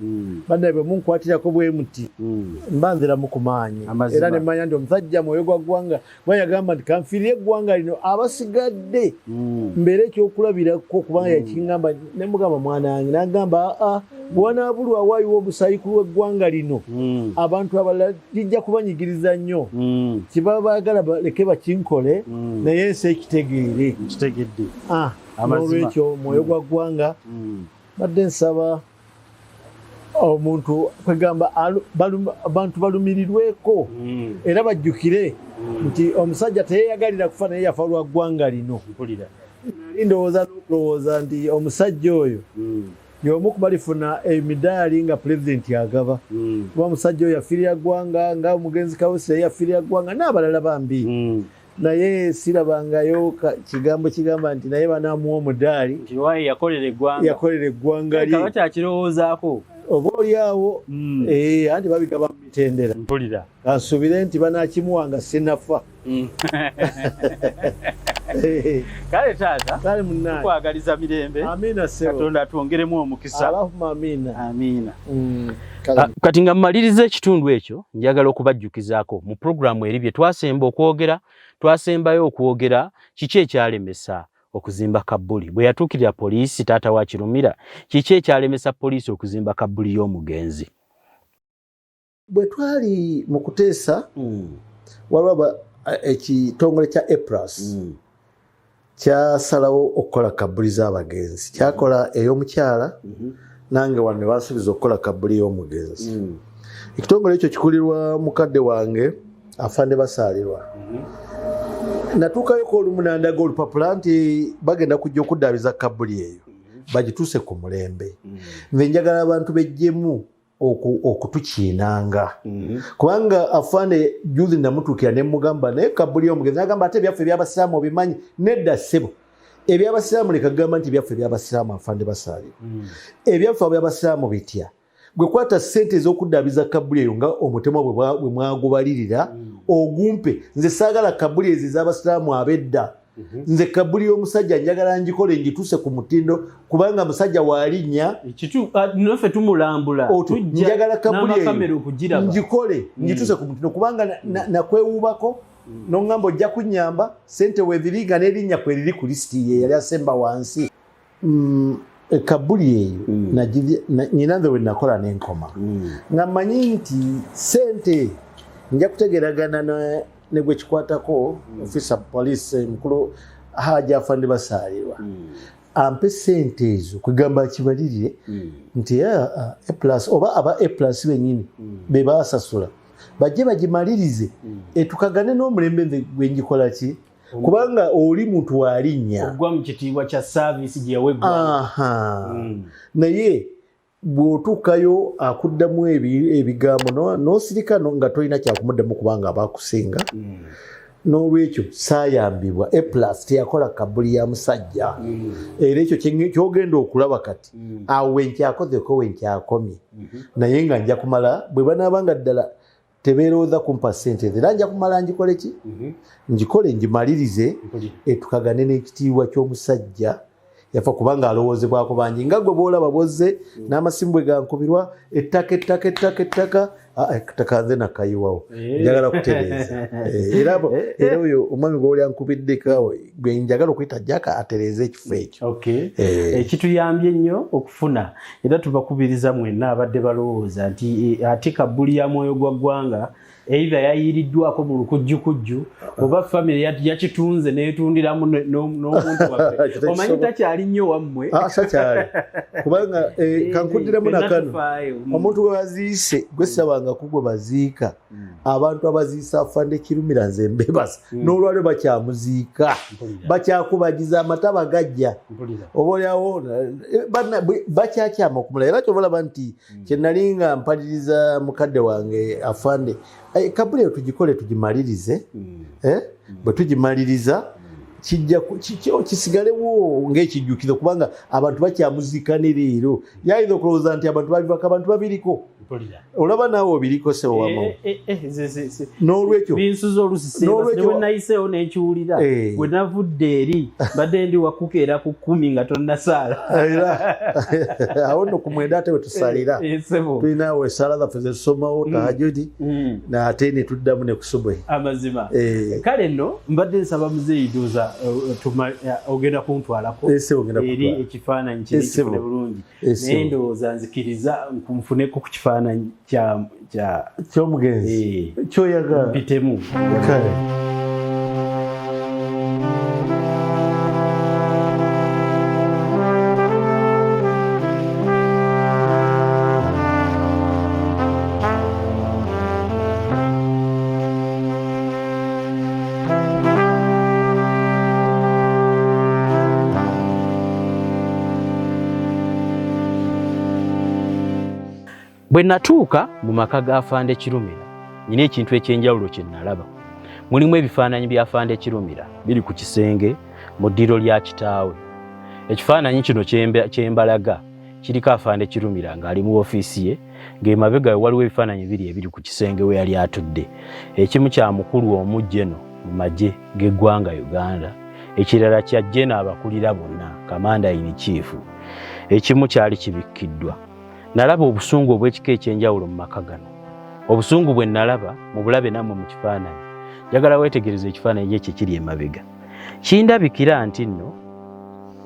[SPEAKER 2] bannaye bwe munkwatirako bwe muti mbanziramu ku maanyi era ne mmanya nti omusajja mwoyo gwa ggwanga kuba yagamba nti kanfiirire eggwanga lino abasigadde mbeere ekyokulabirako kubanga yakingamba ne mugamba mwana wange nagamba bwe wanaabulwa waayiwa obusayiku lw'eggwanga lino abantu abalala lijja kubanyigiriza nnyo kibaba baagala baleke bakinkole naye ensi ekitegeere
[SPEAKER 1] kitegedde
[SPEAKER 2] n'olwekyo mwoyo gwa ggwanga badde nsaba omuntu kwegamba abantu balumirirweko era bajjukire nti omusajja teyeyagalira kufa naye yafa lwa ggwanga lino nali ndowooza n'okulowooza nti omusajja oyo y'omu kuba lifuna emidaali nga pulezidenti agaba kuba omusajja oyo yafiirira ggwanga nga omugenzi Kawusa yafiirira ggwanga n'abalala bambi naye sirabangayo kigambo kigamba nti naye banaamuwa omudaali yakolera eggwanga lye
[SPEAKER 1] kaba kyakirowoozaako
[SPEAKER 2] oba oli awo anti babigaba mu mitendera
[SPEAKER 1] mpulira
[SPEAKER 2] kansuubire nti banaakimuwa nga sinnafa
[SPEAKER 1] kale taata
[SPEAKER 2] kale munnaye
[SPEAKER 1] tukwagaliza mirembe
[SPEAKER 2] amiina sebo
[SPEAKER 1] Katonda atwongeremu omukisa
[SPEAKER 2] Allahumma amiina
[SPEAKER 1] amiina kati nga mmaliriza ekitundu ekyo njagala okubajjukizaako mu puroguramu eri bye twasembayo okwogera kiki ekyalemesa okuzimba Kabbuli bwe yatuukirira poliisi taata wa Kirumira kiki ekyalemesa poliisi okuzimba Kabbuli y'omugenzi
[SPEAKER 2] bwe twali mu kuteesa waliwo ekitongole kya A+ kyasalawo okukola Kabbuli z'abagenzi kyakola ey'omukyala nange wano ne bansuubiza okukola Kabbuli y'omugenzi ekitongole ekyo kikulirwa mukadde wange afande basaalirwa natuukayo ko olumunandaga olupapula nti bagenda kujja okuddabiza Kabbuli eyo bagituuse ku mulembe nze njagala abantu bejjemu okutukiinanga kubanga afande juzi namutuukira ne mugamba naye Kabbuli omugenzi agamba ate ebyaffe ebyabasiraamu obimanyi nedda ssebo ebyabasiraamu leka gamba nti ebyaffe ebyabasiraamu afande basaalirwa ebyaffe ebyabasiraamu bitya gwe kwata ssente ez'okuddabiza Kabbuli eyo nga omutemo bwe mwagubalirira ogumpe nze saagala Kabbuli ezo ez'abasiraamu ab'edda nze Kabbuli y'omusajja njagala ngikole ngituuse ku mutindo kubanga musajja waalinnya
[SPEAKER 3] naffe tumulambula
[SPEAKER 2] njagala Kabbuli eyo ngikole ngituuse ku mutindo kubanga nakwewuubako n'oŋŋamba ojja kunnyamba ssente weeziri nga n'erinnya kwe liri ku lisiti ye yali asemba wansi Kabbuli eyo nyina nze we nakola n'enkoma nga mmanyi nti ssente nja kutegeragana ne gwe kikwatako ofisa poliisi mukulu Hajji afande basaalirwa ampe ssente ezo kugamba kibalirire nti A+ oba aba A+ bennyini be baasasula bajje bagimalirize etukagane n'omulembe gwe ngikola ki kubanga oli muntu walinnya
[SPEAKER 3] ogwa mu kitiibwa kya saavisi gye yaweggwa
[SPEAKER 2] naye bw'otuukayo akuddamu ebigambo n'osirika nga tolina kyakumuddamu kubanga abakusinga n'olwekyo saayambibwa A+ teyakola Kabbuli ya musajja era ekyo kyogenda okulaba kati awo wenkyakozeko wenkyakomye naye nga nja kumala bwe banaabanga ddala tebeerowooza kumpa ssente ezo era nja kumala ngikole ki ngikole ngimalirize etukagane n'ekitiibwa ky'omusajja yafa kubanga alowoozebwako bangi nga gwe boolaba bozze n'amasimu bwe gankubirwa ettaka nze nakayiwawo njagala kutereeza era oyo omwami gw'oli ankubiddeko gwe njagala okuyita jjaka atereeze ekifo ekyo
[SPEAKER 3] ekituyambye nnyo okufuna era tubakubiriza mwenna abadde balowooza nti ate Kabbuli ya mwoyo gwa ggwanga either yayiiriddwako mu lukujjukujju oba famire yakitunze neetundiramu n'omuntu waffe omanyi takyali nnyo wammwe
[SPEAKER 2] takyali kubanga kankuddiramu nakano omuntu gwe baziise gwe sabanga kugwe baziika abantu abaziisa afande Kirumira nze mbebasa n'olwaliro bakyamuziika bakyakubagiza amataba gajja oba olyawo bakyakyama okumula era kyobalaba nti kyenali nga mpaliriza mukadde wange afande Kabbuli eyo tugikole tugimalirize bwe tugimaliriza kijja kisigalewo ng'ekijjukizo kubanga abantu bakyamuziika ne leero yayinza okulowooza nti abantu babivako abantu babiriko olaba naawe obiriko se wama n'olwekyo
[SPEAKER 3] binsuza olusisewe nayiseewo n'ekiwulira bwe navudde eri badde ndi wakukeera ku 10 nga tonnasaala
[SPEAKER 2] awo nno ku mwenda ate we tusalira tulinawo esaala zaffe zetusomawo tahajudi naate ne tuddamu ne kusubwe
[SPEAKER 3] amazima kale nno mbadde nsaba muzeeyiduuza ogenda kuntwalako eri ekifaananyi kirikifune bulungi naye ndowooza nzikiriza nfuneko ku kifaananyi
[SPEAKER 2] ky'omugenzi kyoyagala
[SPEAKER 3] mpitemu
[SPEAKER 1] bwe natuuka mu maka ga afande Kirumira nina ekintu ekyenjawulo kye nalaba. Mulimu ebifaananyi bya afande Kirumira biri ku kisenge mu ddiro lya kitaawe. Ekifaananyi kino kyembalaga kiriko afande Kirumira ng'ali mu ofiisi ye ng'emabega waliwo ebifaananyi biri ebiri ku kisenge we yali atudde. Ekimu kya mukulu omujjeno mu magye g'eggwanga Uganda, ekirala kya jjeno abakulira bonna, Commander in Chief. Ekimu kyali kibikkiddwa. Nalaba obusungu obw'ekika ekyenjawulo mu maka gano. Obusungu bwe nalaba mu bulabe nammwe mu kifaananyi. Njagala weetegereza ekifaananyi ekyo kiri emabega. Kindabikira nti nno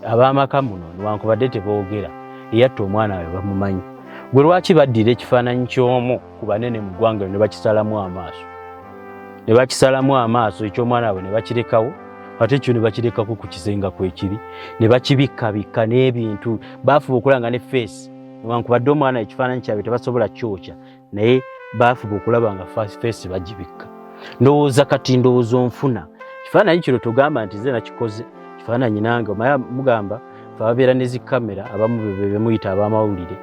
[SPEAKER 1] ab'amaka muno newankubadde teboogera eyatta omwana we bamumanyi. Gwe lwaki baddira ekifaananyi ky'omu ku banene mu ggwanga ne bakisalamu amaaso? Ne bakisalamu amaaso eky'omwana we ne bakirekawo, ate kyo ne bakirekako ku kisenga kwekiri, ne bakibikkabikka n'ebintu, baafuba okulanga ne feesi. Newankubadde omwana ekifaananyi kyabwe tebasobola kyokya, naye baafuba okulaba nga feesi bagibikka. ndowooza kati ndowooza onfuna kifaananyi kino tugamba nti nze nakikoze kifaananyi nange omaya mugamba ababeera ne zikamera abamu bemuyita abamawulire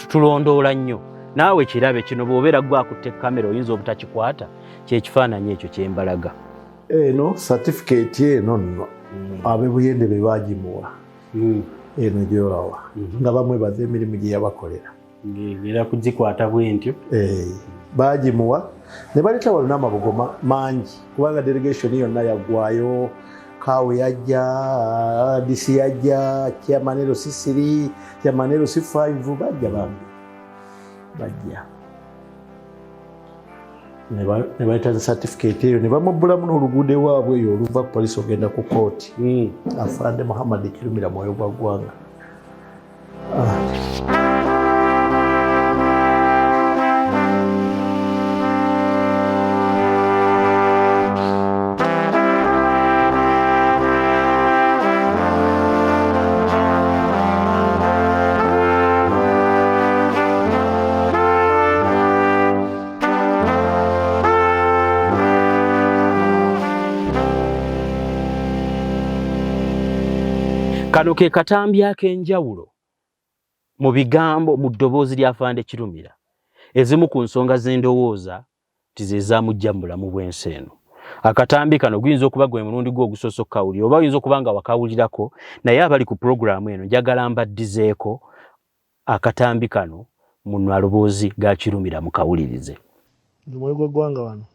[SPEAKER 1] tulondoola nnyo naawe kirabe kino bw'obeera gwakutte kamera oyinza obutakikwata kyekifaananyi ekyo kyembalaga
[SPEAKER 2] eno certificate eno nno ab'ebuyende be baagimuwa eno gyolawa nga bamwebaza emirimu gye yabakolera
[SPEAKER 3] era kugikwata bwentyo
[SPEAKER 2] baagimuwa ne baleeta wano n'amabugo mangi kubanga delegation yonna yaggwayo Kawe yajja DC yajja chairman LC3 chairman LC5 bajja bambi bajja ne baita certificate eyo ne bamubulamu n'oluguudo waabwe eyo oluva ku police ogenda ku kooti afande Muhammad Kirumira mwoyo gwa ggwanga
[SPEAKER 1] kano ke katambi ak'enjawulo mu bigambo mu ddoboozi lya Afande Kirumira ezimu ku nsonga z'endowooza tize zamujja mu bulamu bw'ensi eno. Akatambi kano guyinza okuba gwe mulundi gwo ogusoosa okukawulira oba oyinza okuba nga wakawulirako naye abali ku pulogulaamu eno njagala mbaddizeeko akatambi kano mu maloboozi ga Kirumira mukawulirize.
[SPEAKER 4] Mwoyo gw'eggwanga wano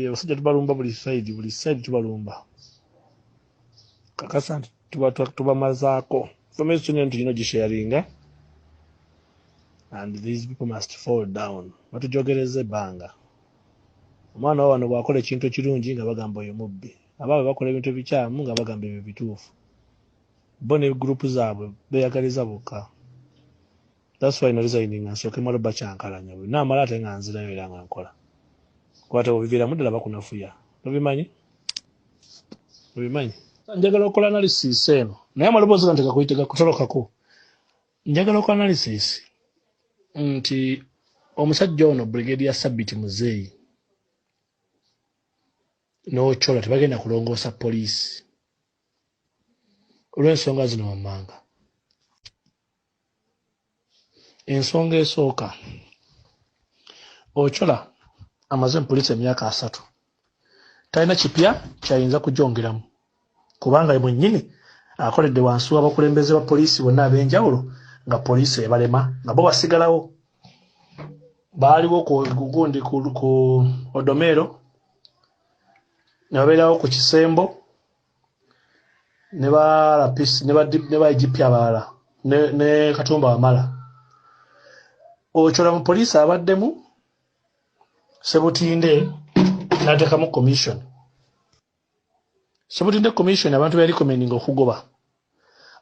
[SPEAKER 4] abasajja tubalumba buli side tubalumba kakasa nti tubamazaako information eno tulina ogisharinga and these people must fall down batujogereza ebbanga omwana wa wano bw'akola ekintu ekirungi nga bagamba oyo mubbi abaabe bakola ebintu ebikyamu nga bagamba ebyo bituufu bo ne gurupu zaabwe beeyagaliza bokka. That's why nalizayininga nsooke maloba kyankalanya bwe naamala ate nga nzirayo era nga nkola kwata obiviiramu ddala bakunafuya obimanyi njagala okola analysis eno naye amaloboozi gano tegakuyitega kutolokako. Njagala okola analysis nti omusajja ono Brigadier Sabit Muzeeyi n'Ochola tebagenda kulongoosa poliisi olw'ensonga zino wammanga. Ensonga esooka Ochola amaze mu poliisi emyaka 3 talina kipya kyayinza kugyongeramu kubanga ye mwennyini akoledde wansi w'abakulembeze ba poliisi bonna ab'enjawulo nga poliisi ebalema nga bo basigalawo. Baaliwo gugundi ku Odomero ne babeerawo ku Kisembo ne balapisi ne ba IGP abalala ne Katumba Wamala. Ochola mu poliisi abaddemu Sebutinde n'ateekamu commission. Sebutinde commission abantu bali recommending okugoba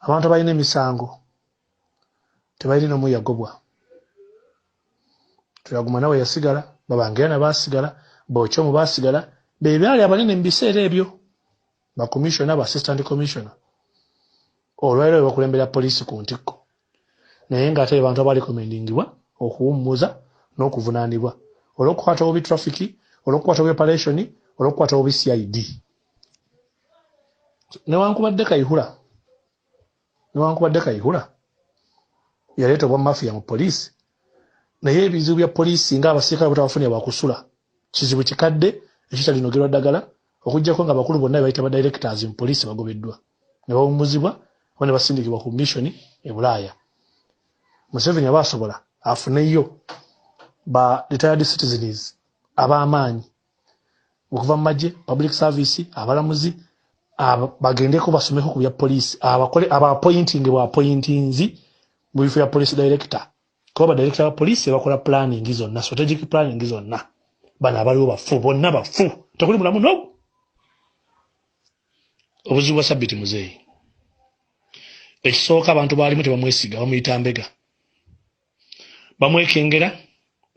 [SPEAKER 4] abantu abalina emisango tebalina n'omu yagobwa. Tuyaguma nawe yasigala babangeera baasigala Bochomu baasigala be byali abanene mu biseera ebyo ba commissioner ba assistant commissioner olwaleero bakulembera poliisi ku ntikko naye ng'ate abantu abali recommendingibwa okuwummuza n'okuvunaanibwa olw'okukwata obi traffic olw'okukwata obi operation olw'okukwata obi CID. Newankubadde Kayihura yaleeta obwa mafia mu poliisi naye ebizibu bya poliisi ng'abasirikale butabafunye bakusula kizibu kikadde ekitalinogerwa ddagala okuggyako nga bakulu bonna bayita ba directors mu poliisi bagobeddwa ne bawummuzibwa oba ne basindikibwa ku mission e Bulaaya. Museveni aba asobola afuneyo ba retired citizens ab'amaanyi okuva mu magye public service abalamuzi bagendeko basomeko ku bya poliisi aba-appointing bwa-appointings mu bifo bya police director kuba ba director ba poliisi bakola planning zonna strategic planning zonna bano abaliwo bafu bonna bafu tekuli mulamu n'ogu. Obuzibu bwa Sabit Muzeeyi ekisooka abantu baalimu tebamwesiga bamuyita mbega bamwekengera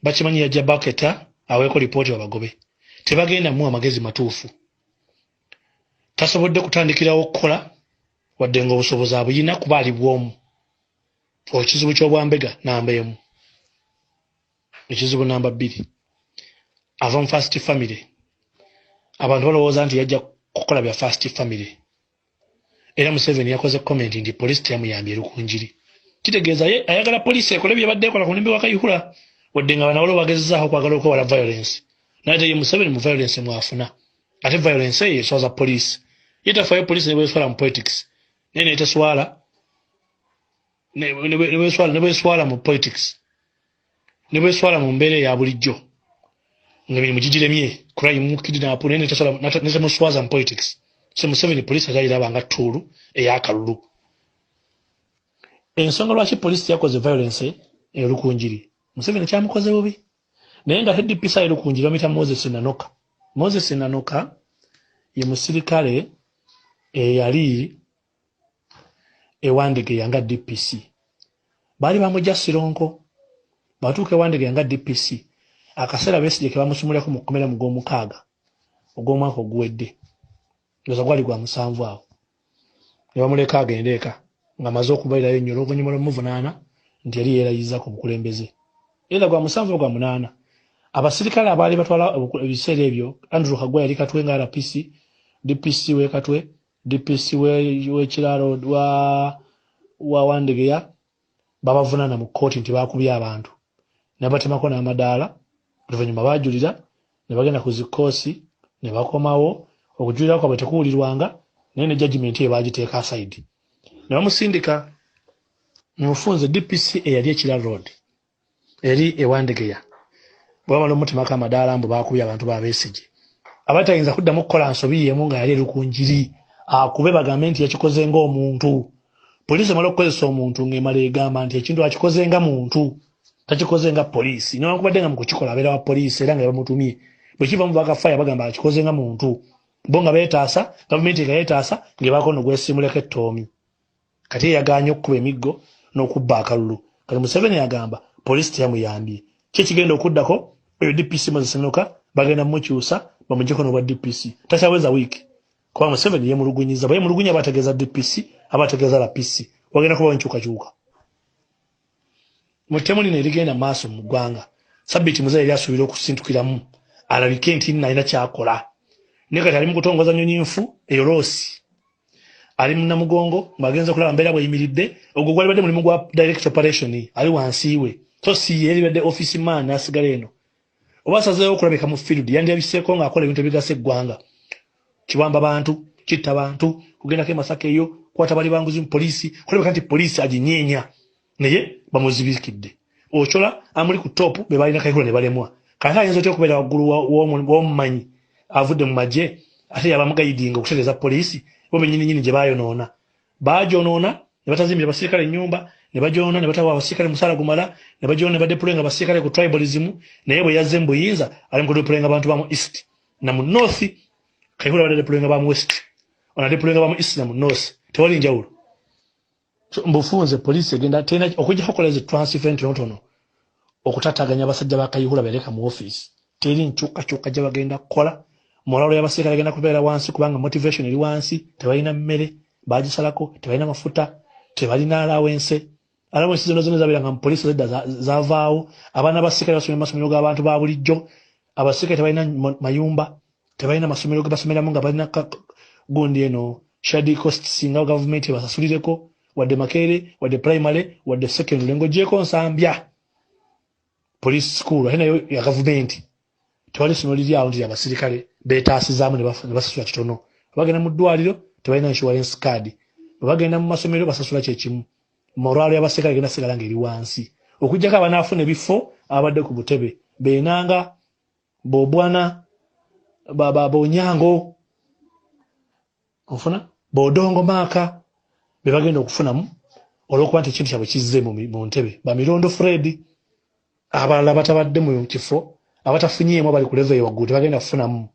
[SPEAKER 4] bakimanyi yajja baketa aweeko lipooti babagobe tebagenda mu amagezi matuufu tasobodde kutandikirawo okukola wadde ng'obusobozi abuyina kuba ali bwomu. Ekizibu ky'obwambega namba emu. Ekizibu namba 2 ava mu first family abantu balowooza nti yajja kukola bya first family era Museveni yakoze comment nti police teyamuyambye lukunjiri kitegeeza ye ayagala police ekole bye badde ekola ku mulembe wa Kayihura wadde nga banawolo bagezezzaako okwagala okukola violence naye te ye Museveni mu violence mwafuna ate violence ye eswaza police ye tafaayo police ne bweswala mu politics naye neteswala ne bweswala mu politics ne bweswala mu mbeera ya bulijjo ng'emirimu gigiremye crime kidnap naye netemuswaza mu politics so Museveni police agayiraba nga ttuulu ey'akalulu ensonga lwaki police yakoze violence elukunjiri Museveni kyamukoze bubi naye nga headpisa elukunjiri bamuyita Moses Nanoka ye musirikale eyali ewandegeya nga DPC baali bamujja Sironko batuuka ewandegeya nga DPC akaseera Besigye ke bamusumulako mu 16 ogw'omwaka oguwedde ndoza gwali gwa 7 awo ne bamuleka agende eka nga amaze okubalirayo ennyo oluvannyuma lw'omuvunaana nti yali yeerayiza ku bukulembeze era gwa 7 gwa 8 abasirikale abaali batwala ebiseera ebyo Andrew Kagwa yali Katwe nga RPC DPC we Katwe DPC we Kiralo wa Wandegeya babavunaana mu kkooti nti baakubye abantu ne batemako n'amadaala oluvannyuma baajulira ne bagenda ku zikoosi ne bakomawo okujulira kwabwe tekuwulirwanga naye ne judgment ye baagiteeka aside ne bamusindika mu bufunze DPC eyali Ekira Road eri ewandegeya bwamala omutemako amadaala mbu baakubye abantu ba Besigye abatayinza kuddamu kukola nsobi yemu nga yali erukunjiri akube bagambe nti yakikoze ng'omuntu poliisi emala okukozesa omuntu ng'emala egamba nti ekintu akikoze nga muntu takikoze nga poliisi newankubadde nga mu kukikola abeera wa poliisi era nga bamutumye bwe kiva mu bakafaya bagamba akikoze nga muntu bo nga beetaasa gavumenti nga yeetaasa ng'ebaako n'ogwesimuleko ettoomi kati yagaanye okukuba emiggo n'okubba akalulu kati Museveni yagamba poliisi teyamuyambye ki ekigenda okuddako oyo DPC Moses Nanoka bagenda mumukyusa bamugyeko n'obwa DPC takyaweza wiiki kuba Museveni yemulugunyiza bayemulugunya abategeeza DPC abategeeza RPC wagenda kubawo enkyukakyuka mu ttemu lino erigenda maaso mu ggwanga Sabbiiti Muzeeyi yali asuubira okusintukiramu alabike nti nalina kyakola naye kati ali mu kutongoza nnyonyinfu eyo loosi ali mu Namugongo ng'agenza okulaba mbeera bweyimiridde ogwo gwali badde mulimu gwa direct operation ali wansi we so si yali badde office man asigala eno oba asazeewo okulabika mu field yandiyabiseeko ng'akola ebintu ebigasa eggwanga kiwamba bantu kitta bantu kugendako emasaka eyo kwata bali banguzi mu poliisi kulabika nti poliisi aginyeenya naye bamuzibikidde ochola amuli ku top be balina Kayihura ne balemwa kati ayinza otya okubeera waggulu w'omumanyi avudde mu magye ate yabamugayidinga okutereeza poliisi bo bennyininyini gye baayonoona baajonoona ne batazimbira basirikale ennyumba ne bajonoona ne batawa abasirikale musaala gumala ne bajonoona ne badeployinga abasirikale ku tribalism naye bwe yazze mu buyinza ali mu kudeployinga abantu ba mu east na mu north Kayihura badeployinga ba mu west ona deployinga ba mu east na mu north tewali njawulo mbufunze poliisi egenda tena okujja kukola ezi transfer ntono okutataganya abasajja ba Kayihura bereka mu office teri nkyukakyuka gye bagenda kukola moralo y'abasirikale agenda kubeera wansi kubanga motivation eri wansi tebalina mmere baagisalako tebalina mafuta tebalina allowance zino zabeeranga mu poliisi zedda zavaawo abaana abasirikale basomera mu masomero g'abantu ba bulijjo abasirikale tebalina mayumba tebalina masomero ge basomeramu nga balina gundi eno shady cost singa gavumenti basasulireko wadde Makerere wadde primary wadde secondary ng'ogyeko Nsambya police school ate nayo ya gavumenti tewali somo liri awo nti abasirikale beetaasizaamu ne basasula kitono bagenda mu ddwaliro tebalina insurance card bagenda mu masomero basasula kyekimu moralo y'abasirikale genda sigala ng'eri wansi okujjako abanaafuna ebifo abadde ku butebe beenanga bobwana bonyango ofuna bodongo maaka be bagenda okufunamu olw'okuba nti ekintu kyabwe kizze mu ntebe bamirondo Fred abalala batabadde mu kifo abatafunyeemu abali ku level waggulu tebagenda kufunamu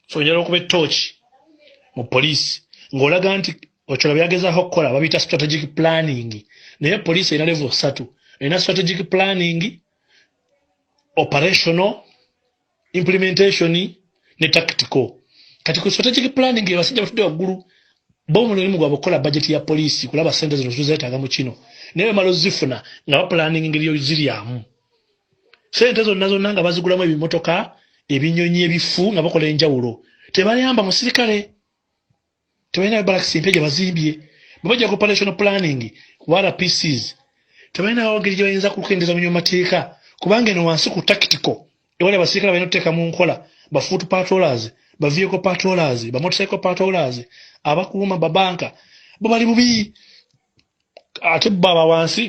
[SPEAKER 4] so onyala okuba ettooki mu poliisi ng'olaga nti ochola byagezaako okukola babiyita strategic planning naye poliisi erina level 3 erina strategic planning operational implementation ne tactical kati ku strategic planning abasajja batudde waggulu bo mulimu gwabwe okukola budget ya poliisi kulaba ssente zino tuzeetaaga mu kino naye bamala ozifuna nga baplanning ngeri ziryamu sente zonna nga bazigulamu ebimotoka ebinyonyi ebifu nga bakola enjawulo tebayamba musirikale tebalina barracks empya gye bazimbye babajja ku operational planning ku RPCs tebalina ngeri gye bayinza kukendeza mu mateeka kubanga eno wansi ku tactical ewali abasirikale balina okuteeka mu nkola ba foot patrollers ba vehicle patrollers ba motorcycle patrollers abakuuma babanka bo bali bubi ate baba wansi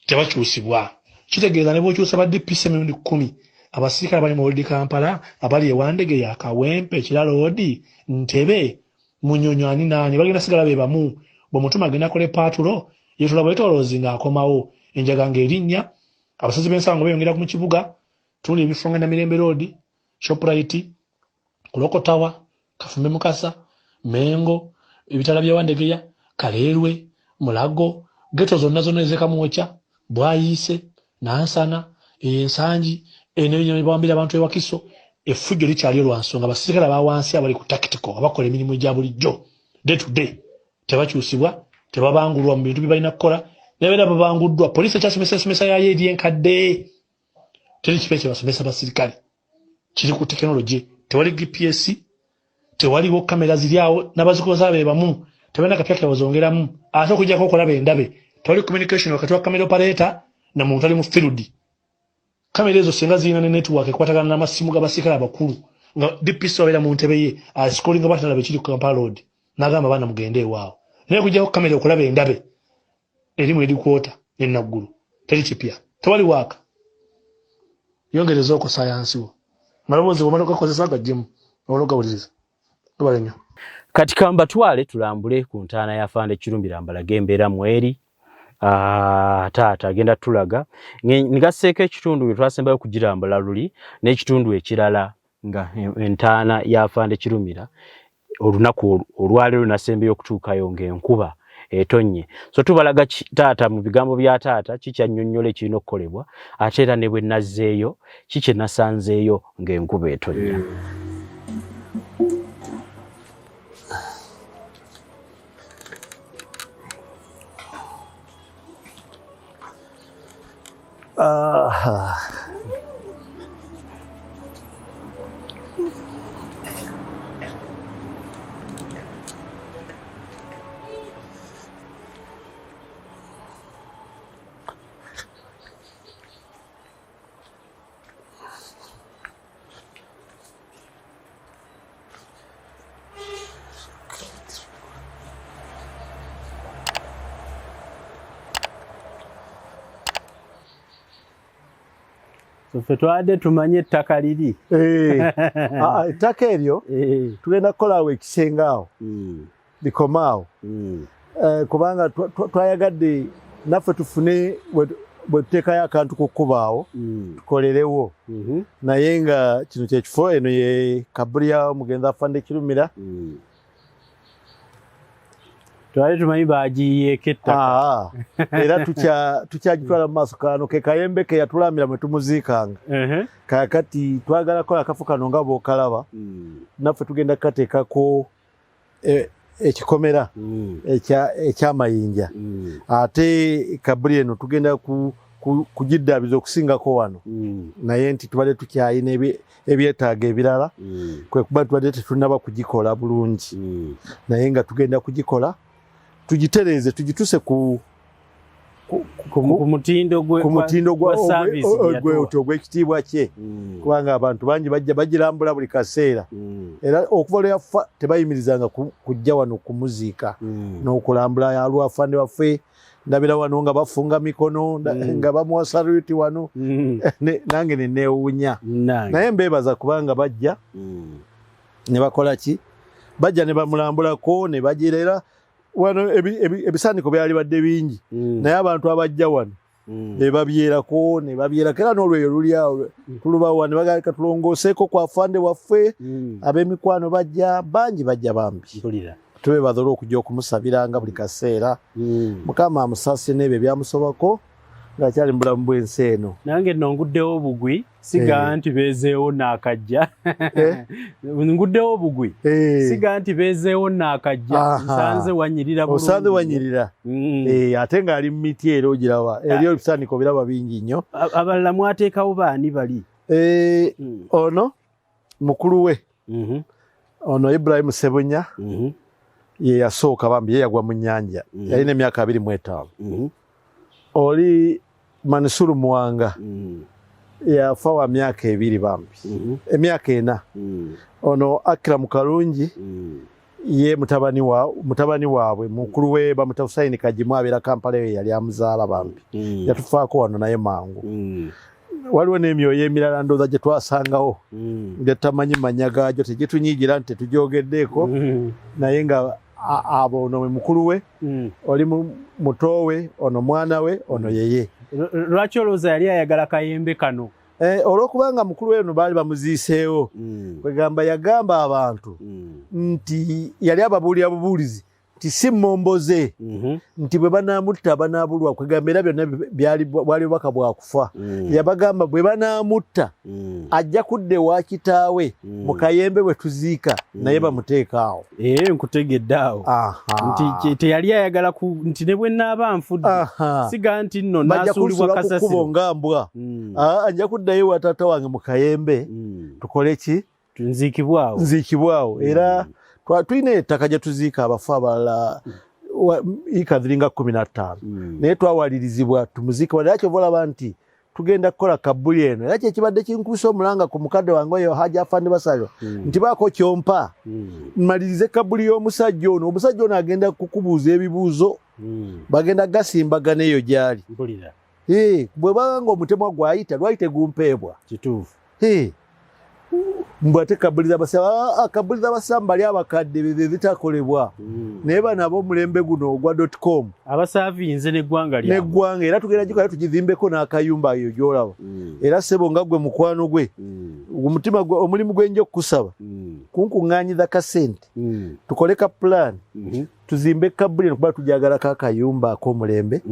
[SPEAKER 4] tebakyusibwa kitegeeza ne bw'okyusa ba DPC emirundi 10 abasirikale bali mu Old Kampala abali ewandege ya Kawempe Kiralo Odi Ntebe Munyonyo nani bagenda sigala be bamu bo mutuma agenda kole patulo yetula bwetolozi nga akomawo enjaga ng'erinnya abasazi b'ensango beyongera ku kibuga tuli ebifunga na Mirembe Road Shoprite Kuloko Tower Kafume Mukasa Mengo ebitala bya wandegeya Kaleerwe Mulago geto zonna ezeka muocha Bwayise Nansana Ensangi enyo bambira abantu ewakiso efujjo likyali olwansonga basirikale bawansi abali ku tactical abakola emirimu gya bulijjo day to day tebakyusibwa tebabangulwa mu bintu bibalina kukola nebera babanguddwa police kyasomesa yayo eri enkadde teri kipe kyabasomesa basirikale kiri ku technology tewali GPS tewaliwo kamera ziri awo n'abazikoza be bamu tebalina kapyaka bazongeramu ate okujjako okulaba endabe tewali communication wakati wa camera operator na muntu ali mu field kamera ezo senga zirina ne network ekwatagana n'amasimu g'abasirikale abakulu nga DPC wabera mu ntebe ye asikolinga batala bekiri ku Kampala Road n'agamba bana mugende ewaawo naye kujjako kamera okulaba endabe erimu edikwota ennaggulu teri kipya tewali waaka yongereza oko sayansi wo maloboozi bw'omala okukozesa gajjemu ologawuliriza tubale nnyo
[SPEAKER 1] kati kamba twale tulambule ku ntaana ya Fande Kirumira mbalage embeera mweri taata agenda tulaga ngaseeko ekitundu twasembayo kugirambula luli n'ekitundu ekirala nga entaana ya Fande Kirumira olunaku olwaleero nasembeyo okutuukayo ng'enkuba etonye so tubalaga taata mu bigambo bya taata kikyannyonnyola ekirina okukolebwa ate era ne bwe nazzeeyo kikye nasanzeeyo ng'enkuba etonnya
[SPEAKER 3] Ffe twadde tumanye ettaka liri.
[SPEAKER 2] Ettaka eryo tugenda kukolaawo ekisengaawo likomaawo kubanga twayagadde naffe tufune bwe tuteekayo akantu ku kkubaawo tukolerewo naye nga kino kyekifo eno ye Kabbuli ya mugenzi Fande Kirumira
[SPEAKER 3] twali tumanyi bagiyeeko ettaka
[SPEAKER 2] era tukyagitwala mu maaso kano ke kayembe ke yatulamira mwe tumuziikanga kaakati twagala kola akafo kano nga bw'okalaba naffe tugenda kukateekako ekikomera ekyamayinja ate Kabbuli eno tugenda kugiddaabiza okusingako wano naye nti tubadde tukyayina ebyetaaga ebirala kwe kuba tubadde tetunaba kugikola bulungi naye nga tugenda kugikola tugitereeze tugituse ku
[SPEAKER 3] mutindo
[SPEAKER 2] gw'ekitiibwa kye kubanga abantu bangi bajja bagirambula buli kaseera era okuva lwe yafa tebayimirizanga kujja wano kumuziika n'okulambula yalwa Fande waffe ndabira wano nga bafunga mikono nga bamuwa saluti wano nange neneewuunya naye mbeebaza kubanga bajja ne bakola ki bajja ne bamulambulako ne bagirera wano ebisaaniko byali badde bingi naye abantu abajja wano ne babyerako era n'olweyo luli awo tulubawa ne bagaleka tulongooseeko kwa Fande waffe ab'emikwano bajja bangi bambi tubebaza olw'okujja okumusabiranga buli kaseera Mukama amusaasire n'ebyo byamusobako ng'akyali mu bulamu bw'ensi eno.
[SPEAKER 3] Nange nno nguddewo obugwi siga nti beezeewo n'akajja. Nguddewo obugwi siga nti beezeewo n'akajja. Nsanze wanyirira bulungi.
[SPEAKER 2] Osanze wanyirira. Ate ng'ali mu miti era ogirawa. Eriyo ebisandiko biraba bingi nnyo.
[SPEAKER 3] Abalala mwateekawo baani bali?
[SPEAKER 2] Ono mukulu we. Ono Ibrahim Ssebunya. Ye yasooka bambi ye yagwa mu nnyanja. Yalina emyaka 25. Oli Mansuru Mwanga yafa wa myaka 2 bambi. Emyaka 4. Ono Akira Mukalungi ye mutabani waabwe mukulu we bamuta Hussein Kajimu abeera Kampala yali amuzaala bambi. Yatufaako wano naye mangu. Waliwo n'emyoyo emirala ndowooza gye twasangawo nga tamanyi manya gaagyo tegyetunyiigira nti tetujogeddeeko naye nga abo ono we mukulu we oli muto we ono mwana we ono yeye.
[SPEAKER 3] Lwaki olowooza yali ayagala kayembe kano?
[SPEAKER 2] Olw'okubanga mukulu we ono baali bamuziiseewo kwegamba yagamba abantu nti yali ababuulira bubuulizi nti si mmomboze nti bwe banaamutta banaabulwa kwegamba era byonna bwali bubaka bwakufa. Yabagamba bwe banaamutta ajja kudda ewa kitaawe mu kayembe bwe tuziika naye bamuteeka awo.
[SPEAKER 3] Nkutegedde awo nti teyali ayagala nti ne bwe naaba nfudde siga nti nno naasuulibwa kasasiro
[SPEAKER 2] nga mbwa. Ajja kuddayo ewa taata wange mu kayembe tukole ki? Nziikibwawo. Era tulina ettaka gye tuziika abafu abalala ika ziringa 15 naye twawalirizibwa tumuziike wala yakyo olaba nti tugenda kukola Kabbuli eno era kyekibadde kinkuusa omulanga ku mukadde wange oyo Hajji Afande Basalirwa nti baako kyompa mmalirize Kabbuli y'omusajja ono. Omusajja ono agenda kukubuuza ebibuuzo bagenda gasimbagana eyo gy'ali. Bwe banga omutemwa gwayita lwali tegumpeebwa
[SPEAKER 3] kituufu.
[SPEAKER 2] Mbwate Kabbuli z'abasamba Kabbuli z'abasamba bali abakadde bye bitakolebwa naye banabo omulembe guno ogwa .com
[SPEAKER 3] abasaavinze n'eggwanga lyabwe
[SPEAKER 2] n'eggwanga era tugenda gikola tugizimbeko n'akayumba eyo gy'olaba era ssebo nga gwe mukwano gwe omutima gwe omulimu gwenja okukusaba kunkuŋŋaanyiza kasente tukole ka plan tuzimbe Kabbuli kuba tujagala kakayumba ak'omulembe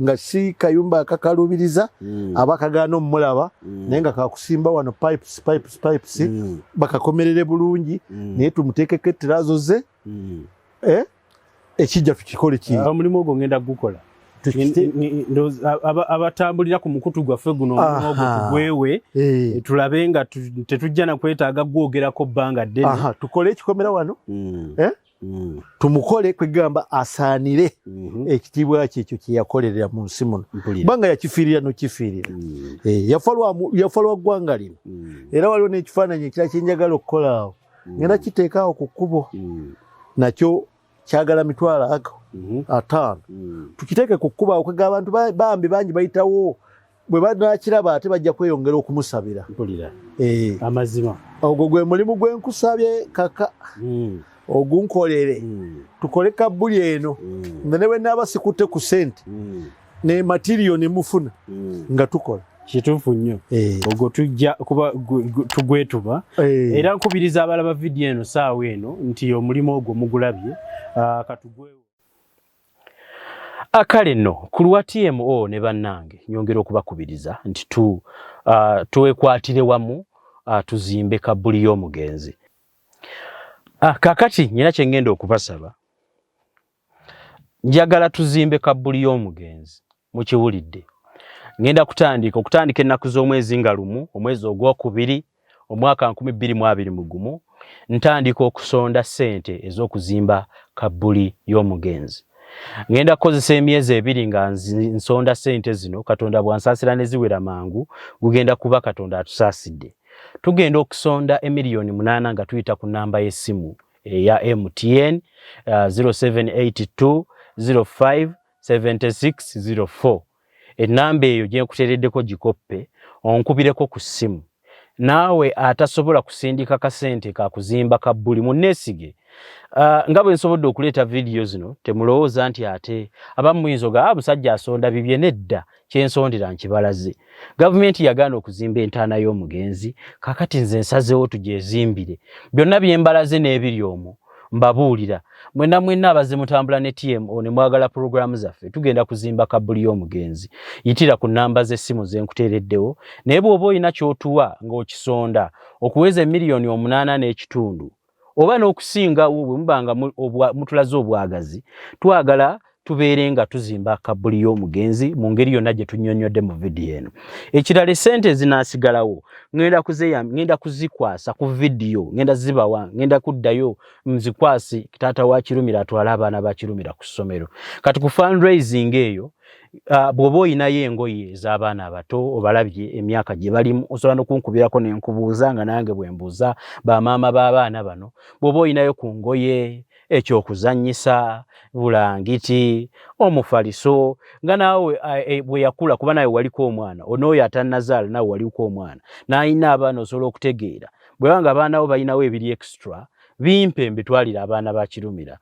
[SPEAKER 2] nga si kayumba akakalubiriza abakagaana omulaba naye nga kakusimba wano pipes bakakomerere bulungi naye tumuteekeko ettirazo ze ekijja tukikole ki
[SPEAKER 3] omulimu ogwo ngenda gukola abatambulira ku mukutu gwaffe guno omulimu ogwo tugwewe tulabe nga tetujja na kwetaaga gwogerako bbanga ddene
[SPEAKER 2] tukole ekikomera wano tumukole kwegamba asaanire ekitiibwa kye ekyo kye yakolerera mu nsi muno kubanga yakifiirira n'okifiirira yafa lwa ggwanga lino era waliwo n'ekifaananyi ekira kye njagala okukola awo ngenda kiteekaawo ku kkubo nakyo kyagala mitwalo 5 tukiteeke ku kkubo awo kwegamba abantu bambi bangi bayitawo bwe banakiraba ate bajja kweyongera okumusabira
[SPEAKER 3] amazima
[SPEAKER 2] ogwo gwe mulimu gwe nkusabye kaka ogunkolere tukole Kabbuli eno nga ne bwe naaba sikutte ku sente ne material ne mufuna nga tukola
[SPEAKER 3] kituufu nnyo ogwo tujja kuba tugwetuba era nkubiriza abalaba vidiyo eno saawa eno nti omulimu ogwo mugulabye katugwewo akale nno ku lwa TMO ne bannange nyongera okubakubiriza nti twekwatire wamu tuzimbe Kabbuli y'omugenzi. Kakati nyina kye ngenda okubasaba njagala tuzimbe Kabbuli y'omugenzi mukiwulidde. Ngenda okutandika ennaku z'omwezi nga lumu omwezi ogwokubiri omwaka 2021 ntandika okusonda ssente ez'okuzimba Kabbuli y'omugenzi. Ngenda kukozesa emyezi 2 nga nsonda ssente zino Katonda bwansaasira ne ziwera mangu gugenda kuba Katonda atusaasidde. Tugenda okusonda emiliyoni 8 nga tuyita ku namba y'essimu eya MTN 0782 05 7604. Enamba eyo gye nkuteereddeko gikoppe onkubireko ku ssimu. Naawe atasobola kusindika kasente ka kuzimba Kabbuli munneesige. Nga bwe nsobodde okuleeta vidiyo zino temulowooza nti ate abamu muyinza oga musajja asonda bibye nedda kyensondera nkibalaze. Gavumenti yagaana okuzimba entaana y'omugenzi kakati nze nsazeewo tugyezimbire byonna byembalaze n'ebiri omwo
[SPEAKER 1] mbabuulira mwenna abaze mutambula ne TMO ne mwagala programu zaffe tugenda kuzimba Kabbuli y'omugenzi yitira ku namba z'essimu ze nkuteereddewo naye bw'oba olina ky'otuwa ng'okisonda okuweza miliyoni 8.5 oba n'okusingawo bwe mubanga mutulaze obwagazi twagala tubeere nga tuzimba Kabbuli y'omugenzi mu ngeri yonna gye tunnyonnyodde mu vidiyo eno. Ekirala ssente zinaasigalawo ngenda kuzikwasa ku vidiyo ngenda zibawa ngenda kuddayo nzikwasi taata wa Kirumira atwala abaana ba Kirumira ku ssomero kati ku fundraising eyo bw'oba olinayo engoye ez'abaana abato obalabye emyaka gye balimu osobola n'okunkubirako ne nkubuuza nga nange bwe mbuuza bamaama b'abaana bano bw'oba olinayo ku ngoye ekyokuzannyisa bulangiti omufaliso nga naawe bwe yakula kuba nawe waliko omwana onooyo atannazaala nawe waliko omwana n'ayina abaana osobola okutegeera bwe banga abaana bo balinawo ebiri extra bimpe mbitwalira abaana ba Kirumira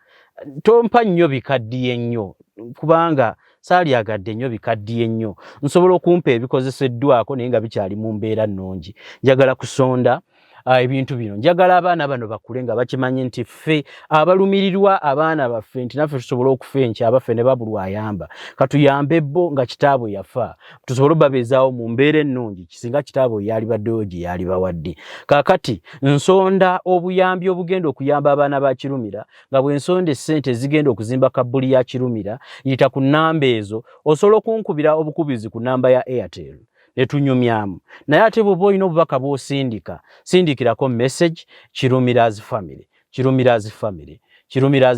[SPEAKER 1] tompa nnyo bikaddiye nnyo kubanga saalyagadde nnyo bikaddiye nnyo nsobola okumpa ebikozeseddwako naye nga bikyali mu mbeera nnungi njagala kusonda ebintu bino njagala abaana bano bakule nga bakimanyi nti ffe abalumirirwa abaana baffe nti naffe tusobola okufa enkya abaffe ne babulwa ayamba katuyambe bo nga kitaabwe yafa tusobole obabeezaawo mu mbeera ennungi kisinga kitaabwe yali baddeyo gye yali bawadde kaakati nsonda obuyambi obugenda okuyamba abaana ba Kirumira nga bwe nsonda essente zigenda okuzimba Kabbuli ya Kirumira yita ku nnamba ezo osobola okunkubira obukubizi ku nnamba ya Airtel netunyumyamu naye ate bw'oba olina obubaka bw'osindika sindikirako message Kirumira's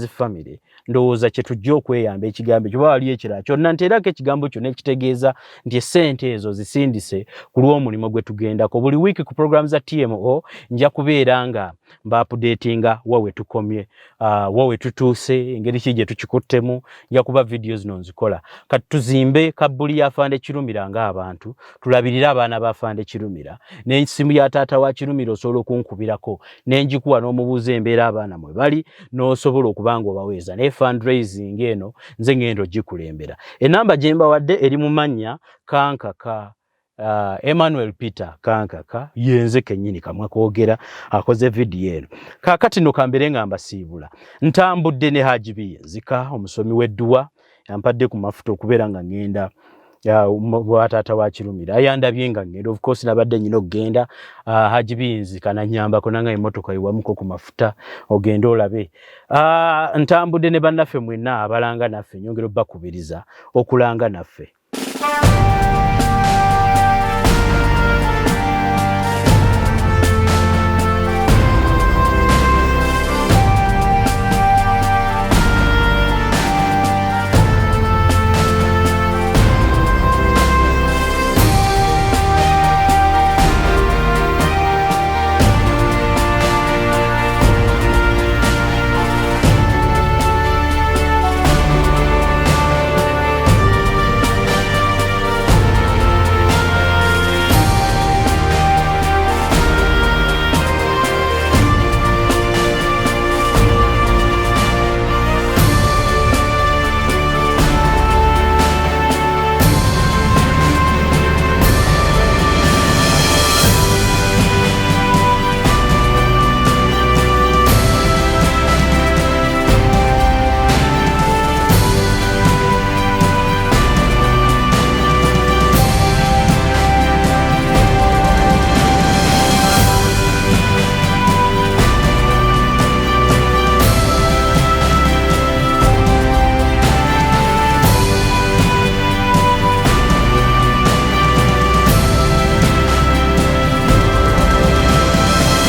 [SPEAKER 1] family ndowooza kye tujja okweyamba ekigambo ekyo waliyo ekirala kyonna nteerako ekigambo kyonna ekitegeeza nti essente ezo zisindise ku lw'omulimu gwe tugendako buli wiiki ku programu za TMO nja kubeera nga mba-updatinga wawe tukomye wawe tutuuse engeri ki gye tukikuttemu nja kuba vidiyo zino nzikola kati tuzimbe Kabbuli ya Afande Kirumira ng'abantu tulabirire abaana ba Afande Kirumira n'ensimu ya taata wa Kirumira osobola okunkubirako n'engikuwa n'omubuuza embeera abaana mwe bali n'osobola okuba nga obaweeza naye fundraising eno nze ngenda ogikulembera enamba gye mbawadde eri mu mannya kankaka Emmanuel Peter kankaka yenze kennyini kamwe koogera akoze vidiyo eno kaakati nno kambere nga mbasiibula ntambudde ne Haji Biyinzika omusomi w'edduwa yampadde ku mafuta okubeera nga ngenda wa taata wa Kirumira ayandabye nga ngenda of course nabadde nyina okugenda Haji Biyinzika nanyambako nanga emmotoka iwamuko ku mafuta ogenda olabe ntambudde ne bannaffe mwenna abalanga naffe nyongera obbakubiriza okulanga naffe